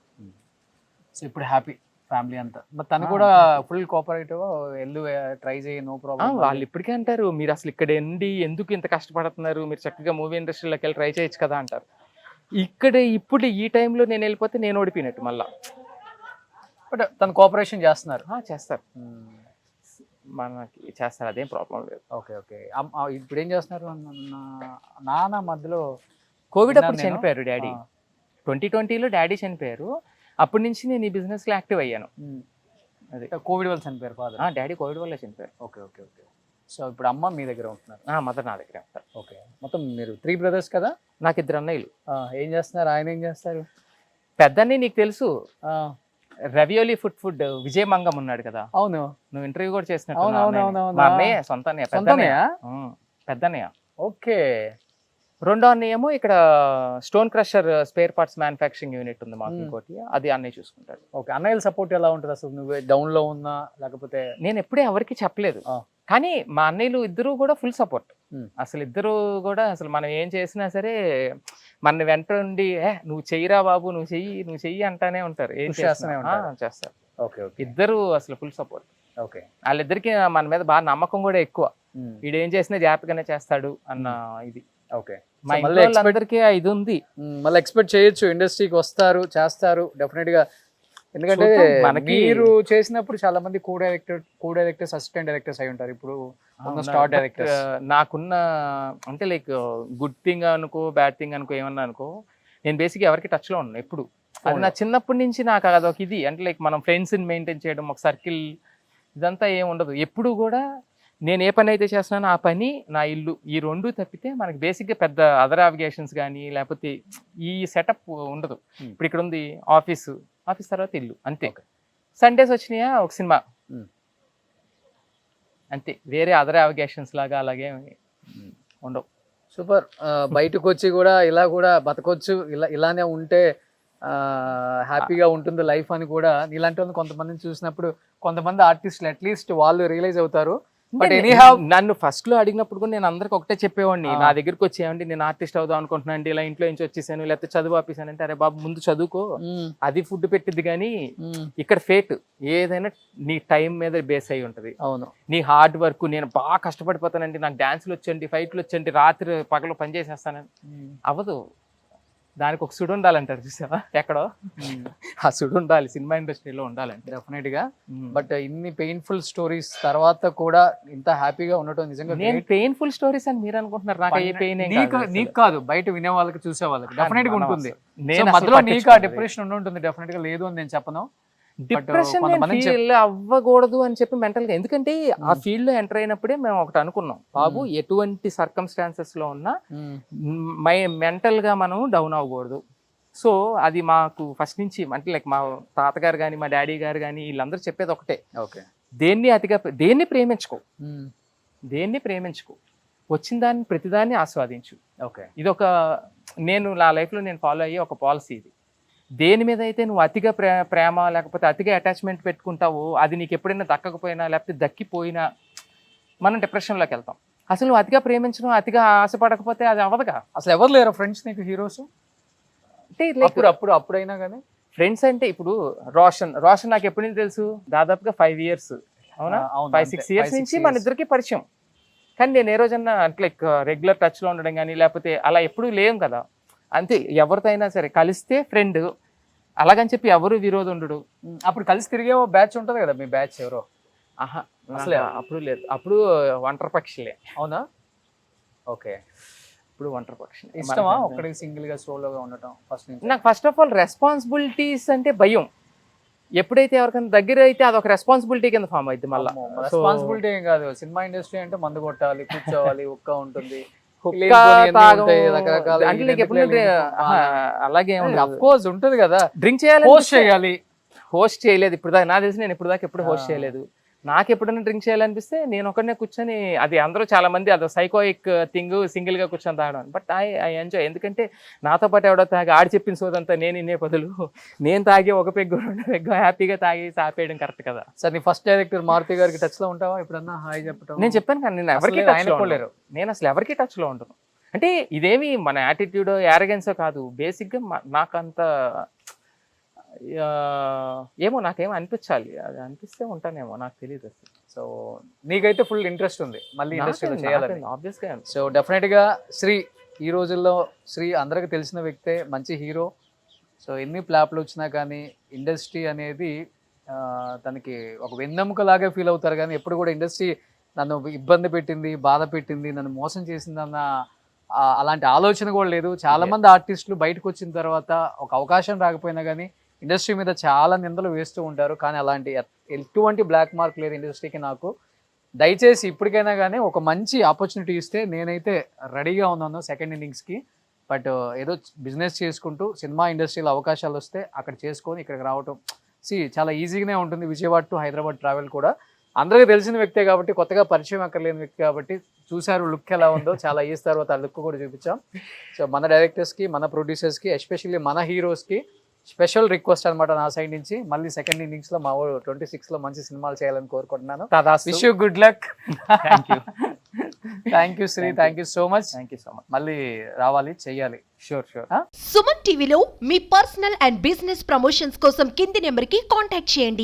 సో ఇప్పుడు హ్యాపీ ఫ్యామిలీ అంతా. మరి తను కూడా ఫుల్ కోఆపరేటివ్, ట్రై చేయి, నో ప్రాబ్లం. వాళ్ళు ఇప్పటికే అంటారు, మీరు అసలు ఇక్కడ ఎందుకు ఇంత కష్టపడుతున్నారు, మీరు చక్కగా మూవీ ఇండస్ట్రీలోకి వెళ్ళి ట్రై చేయొచ్చు కదా అంటారు. ఇప్పుడు ఈ టైంలో నేను వెళ్ళిపోతే నేను ఓడిపోయినట్టు మళ్ళా. బట్ తను కోఆపరేషన్ చేస్తున్నారు. చేస్తారు, మనకి చేస్తారు, అదేం ప్రాబ్లం లేదు. ఓకే. ఇప్పుడు ఏం చేస్తున్నారు? నాన్న మధ్యలో కోవిడ్ అప్పుడు చనిపోయారు డాడీ. 2020లో డాడీ చనిపోయారు. అప్పటి నుంచి నేను ఈ బిజినెస్ లో యాక్టివ్ అయ్యాను. అదే కోవిడ్ వల్ల చనిపోయారు ఫాదర్? డాడీ కోవిడ్ వల్ల చనిపోయారు. ఓకే. సో ఇప్పుడు అమ్మ మీ దగ్గర ఉంటున్నారు? మదర్ నా దగ్గర ఉంటారు. ఓకే. మొత్తం మీరు 3 brothers కదా? నాకు 2 అన్నయ్యలు. ఏం చేస్తున్నారు? ఆయన ఏం చేస్తారు? పెద్దన్నయ్య నీకు తెలుసు, రవియోలి ఫుడ్ విజయ్ మంగం ఉన్నాడు కదా. అవును, నువ్వు ఇంటర్వ్యూ కూడా చేసినట్టు. అవును. అన్నయ్య, సొంత అన్నయ్య, పెద్దన్నయ్య. ఓకే. రెండో అన్నయ్య ఏమో ఇక్కడ stone crusher spare parts manufacturing unit ఉంది మాకు ఇంకోటి, అది అన్నయ్య చూసుకుంటాడు. ఓకే. అన్నయ్యల సపోర్ట్ ఎలా ఉంటుంది అసలు? నువ్వు డౌన్ లో ఉన్నా లేకపోతే? నేను ఎప్పుడే ఎవరికి చెప్పలేదు, కానీ మా అన్నయ్యలు ఇద్దరు కూడా ఫుల్ సపోర్ట్. అసలు ఇద్దరు కూడా అసలు మనం ఏం చేసినా సరే మన వెంట ఉండి నువ్వు చెయ్యిరా బాబు, నువ్వు చెయ్యి అంటానే ఉంటారు. ఏం చేస్తారు. ఓకే. ఇద్దరు అసలు ఫుల్ సపోర్ట్. ఓకే. వాళ్ళిద్దరికి మన మీద బాగా నమ్మకం కూడా ఎక్కువ. వీడు ఏం చేసినా జాగ్రత్తగానే చేస్తాడు అన్న ఇది. ఓకే. మా అందరికీ ఇది ఉంది. మళ్ళీ ఎక్స్పెక్ట్ చేయొచ్చు, ఇండస్ట్రీకి వస్తారు, చేస్తారు డెఫినెట్ గా. ఎందుకంటే మీరు చేసినప్పుడు చాలా మంది కో డైరెక్టర్స్, అసిస్టెంట్ డైరెక్టర్స్ అయి ఉంటారు. ఇప్పుడు స్టార్ డైరెక్టర్స్. నాకున్న అంటే లైక్ గుడ్ థింగ్ అనుకో, బ్యాడ్ థింగ్ అనుకో, ఏమన్నా అనుకో, నేను బేసిక్గా ఎవరికి టచ్ లో ఉన్నాను ఎప్పుడు. అది నా చిన్నప్పటి నుంచి నాకు అదొక ఇది. అంటే లైక్ మనం ఫ్రెండ్స్ని మెయింటైన్ చేయడం, ఒక సర్కిల్, ఇదంతా ఏమి ఉండదు. ఎప్పుడు కూడా నేను ఏ పని అయితే చేస్తున్నానో ఆ పని, నా ఇల్లు, ఈ 2 తప్పితే మనకి బేసిక్గా పెద్ద అదర్ నావిగేషన్స్ కానీ లేకపోతే ఈ సెటప్ ఉండదు. ఇప్పుడు ఇక్కడ ఉంది ఆఫీస్ తర్వాత ఇల్లు, అంతే. సండేస్ వచ్చినాయా ఒక సినిమా, అంతే. వేరే అదర్ నావిగేషన్స్ లాగా అలాగే ఉండవు. సూపర్. బయటకు వచ్చి కూడా ఇలా కూడా బతకొచ్చు, ఇలానే ఉంటే హ్యాపీగా ఉంటుంది లైఫ్ అని కూడా ఇలాంటి వాళ్ళు కొంతమందిని చూసినప్పుడు కొంతమంది ఆర్టిస్టులు అట్లీస్ట్ వాళ్ళు రియలైజ్ అవుతారు. బట్ నన్ను ఫస్ట్ లో అడిగినప్పుడు కూడా నేను అందరికి ఒకటే చెప్పేవాడిని, నా దగ్గరికి వచ్చేయండి, నేను ఆర్టిస్ట్ అవుదాం అనుకుంటున్నాను, ఇలా ఇంట్లో నుంచి వచ్చేసాను, లేకపోతే చదువు ఆపేసాను అంటే, అరే బాబు ముందు చదువుకో, అది ఫుడ్ పెట్టిద్ది. కానీ ఇక్కడ ఫేట్ ఏదైనా నీ టైం మీద బేస్ అయి ఉంటది. అవును. నీ హార్డ్ వర్క్. నేను బాగా కష్టపడిపోతానండి, నాకు డాన్సులు వచ్చండి, ఫైట్లు వచ్చండి, రాత్రి పగలు పని చేసేస్తానని అవ్వదు. దానికి ఒక సుడు ఉండాలంటారు చూసావా, ఎక్కడో ఆ సుడు ఉండాలి, సినిమా ఇండస్ట్రీలో ఉండాలంటే డెఫినెట్ గా. బట్ ఇన్ని పెయిన్ఫుల్ స్టోరీస్ తర్వాత కూడా ఇంత హ్యాపీగా ఉండటం నిజంగా. నేను పెయిన్ఫుల్ స్టోరీస్ అని మీరు అనుకుంటున్నారు, నాకు ఏ పెయిన్ నీకు కాదు, బయట వినే వాళ్ళకి, చూసే వాళ్ళకి డెఫినెట్ గా ఉంటుంది. మధ్యలో నీకు ఆ డిప్రెషన్ ఉంటుంది డెఫినెట్ గా, లేదు అని నేను చెప్పను. డిప్రెషన్ అవ్వకూడదు అని చెప్పి మెంటల్ గా, ఎందుకంటే ఆ ఫీల్డ్ లో ఎంటర్ అయినప్పుడే మేము ఒకటి అనుకున్నాం, బాబు ఎటువంటి సర్కమ్స్టాన్సెస్ లో ఉన్నా మెంటల్ గా మనం డౌన్ అవ్వకూడదు. సో అది మాకు ఫస్ట్ నుంచి, అంటే లైక్ మా తాతగారు కానీ మా డాడీ గారు కానీ వీళ్ళందరూ చెప్పేది ఒకటే, దేన్ని ప్రేమించుకో, వచ్చిన దాన్ని ప్రతిదాన్ని ఆస్వాదించు. ఓకే. ఇదొక నేను నా లైఫ్ లో నేను ఫాలో అయ్యే ఒక పాలసీ ఇది. దేని మీద అయితే నువ్వు అతిగా ప్రేమ లేకపోతే అతిగా అటాచ్మెంట్ పెట్టుకుంటావో, అది నీకు ఎప్పుడైనా దక్కకపోయినా లేకపోతే దక్కిపోయినా మనం డిప్రెషన్లోకి వెళ్తాం. అసలు నువ్వు అతిగా ప్రేమించడం, అతిగా ఆశపడకపోతే అది అవ్వదుగా. అసలు ఎవరు లేరు ఫ్రెండ్స్ నీకు, హీరోస్ అంటే అప్పుడైనా కానీ? ఫ్రెండ్స్ అంటే ఇప్పుడు రోషన్ నాకు ఎప్పటి నుంచి తెలుసు, దాదాపుగా 5 years, అవునా, 5-6 years నుంచి మన ఇద్దరికి పరిచయం. కానీ నేను ఏ రోజన్నా అంటే లైక్ రెగ్యులర్ టచ్లో ఉండడం కానీ లేకపోతే అలా ఎప్పుడూ లేం కదా. అంతే, ఎవరితో అయినా సరే కలిస్తే ఫ్రెండ్, అలాగని చెప్పి ఎవరు విరోధం ఉండడు. అప్పుడు కలిసి తిరిగే బ్యాచ్ ఉంటుంది కదా, మీ బ్యాచ్ ఎవరో ఆహా అసలే? అప్పుడు లేదు, అప్పుడు ఒంటరి పక్షులే. అవునా? ఓకే. ఇప్పుడు ఒంటరి పక్షులే. ఇష్టమా ఒక్కడికి సింగిల్ గా సోలోగా ఉండటం ఫస్ట్ నుంచి? నాకు ఫస్ట్ ఆఫ్ ఆల్ రెస్పాన్సిబిలిటీస్ అంటే భయం. ఎప్పుడైతే ఎవరికైనా దగ్గర అయితే అదొక రెస్పాన్సిబిలిటీ కింద ఫామ్ అయింది మళ్ళీ. రెస్పాన్సిబిలిటీ ఏం కాదు, సినిమా ఇండస్ట్రీ అంటే మందు కొట్టాలి, కూర్చోవాలి, ఉక్క ఉంటుంది, అంటే నీకు ఎప్పుడు అలాగే అఫ్ కోర్స్ ఉంటుంది కదా, డ్రింక్ చేయాలి, పోస్ట్ చేయాలి. హోస్ట్ చేయలేదు ఇప్పుడు దాకా, నాకు తెలిసి నేను ఇప్పుడు దాకా ఎప్పుడు హోస్ట్ చేయలేదు. నాకు ఎప్పుడైనా డ్రింక్ చేయాలనిపిస్తే నేను ఒకనే కూర్చొని, అది అందరూ చాలా మంది అది సైకోయిక్ థింగ్, సింగిల్ గా కూర్చొని తాగడం. But I enjoy. ఎందుకంటే నాతో పాటు ఎవడో తాగి ఆడి చెప్పిన సోదంతా నేను ఇన్నే బదులు నేను తాగి ఒక పెగ్గు 2 పెగ్గు హ్యాపీగా తాగి ఆపేయడం కరెక్ట్ కదా. సార్ నీ ఫస్ట్ డైరెక్టర్ మారుతి గారికి టచ్ లో ఉంటావా ఎప్పుడన్నా? హాయ్ చెప్పడం. నేను చెప్పాను కానీ నేను ఎవరికి టచ్, నేను అసలు ఎవరికి టచ్ లో ఉంటాను. అంటే ఇదేమి మన యాటిట్యూడ్ యారగెన్సో కాదు, బేసిక్గా నాకంత ఏమో నాకేమో అనిపించాలి, అది అనిపిస్తే ఉంటానేమో, నాకు తెలియదు అసలు. సో నీకైతే ఫుల్ ఇంట్రెస్ట్ ఉంది మళ్ళీ ఇండస్ట్రీలో చేయాలని? ఆబ్వియస్గా. సో డెఫినెట్ గా శ్రీ ఈ రోజుల్లో శ్రీ అందరికి తెలిసిన వ్యక్తే, మంచి హీరో. సో ఎన్ని ఫ్లాప్లు వచ్చినా కానీ ఇండస్ట్రీ అనేది తనకి ఒక వెన్నెముక లాగే ఫీల్ అవుతారు, కానీ ఎప్పుడు కూడా ఇండస్ట్రీ నన్ను ఇబ్బంది పెట్టింది, బాధ పెట్టింది, నన్ను మోసం చేసిందన్న అలాంటి ఆలోచన కూడా లేదు. చాలా మంది ఆర్టిస్టులు బయటకు వచ్చిన తర్వాత ఒక అవకాశం రాకపోయినా కానీ ఇండస్ట్రీ మీద చాలా నిందలు వేస్తూ ఉంటారు, కానీ అలాంటి ఎటువంటి బ్లాక్ మార్క్ లేదు ఇండస్ట్రీకి. నాకు దయచేసి ఇప్పటికైనా కానీ ఒక మంచి ఆపర్చునిటీ ఇస్తే నేనైతే రెడీగా ఉన్నాను సెకండ్ ఇన్నింగ్స్కి. బట్ ఏదో బిజినెస్ చేసుకుంటూ సినిమా ఇండస్ట్రీలో అవకాశాలు వస్తే అక్కడ చేసుకొని ఇక్కడికి రావటం చాలా ఈజీగానే ఉంటుంది. విజయవాడ టు హైదరాబాద్ ట్రావెల్ కూడా అందరికీ తెలిసిన వ్యక్తే కాబట్టి, కొత్తగా పరిచయం అక్కర్లేని వ్యక్తి కాబట్టి, చూశారు లుక్ ఎలా ఉందో, చాలా ఇయర్స్ తర్వాత ఆ లుక్ కూడా చూపించాం. సో మన డైరెక్టర్స్కి, మన ప్రొడ్యూసర్స్కి, ఎస్పెషల్లీ మన హీరోస్కి స్పెషల్ రిక్వెస్ట్ అనమాట నా సైడ్ నుంచి. మళ్ళీ సెకండ్ ఇన్నింగ్స్లో మా 26లో మంచి సినిమాలు చేయాలని కోరుకుంటున్నాను. Wish you good luck. Thank you Sree, thank you so much. మళ్ళీ రావాలి, చెయ్యాలి. షూర్. సుమన్ టీవీలో మీ పర్సనల్ అండ్ బిజినెస్ ప్రమోషన్స్ కోసం కింది నెంబర్కి కాంటాక్ట్ చేయండి.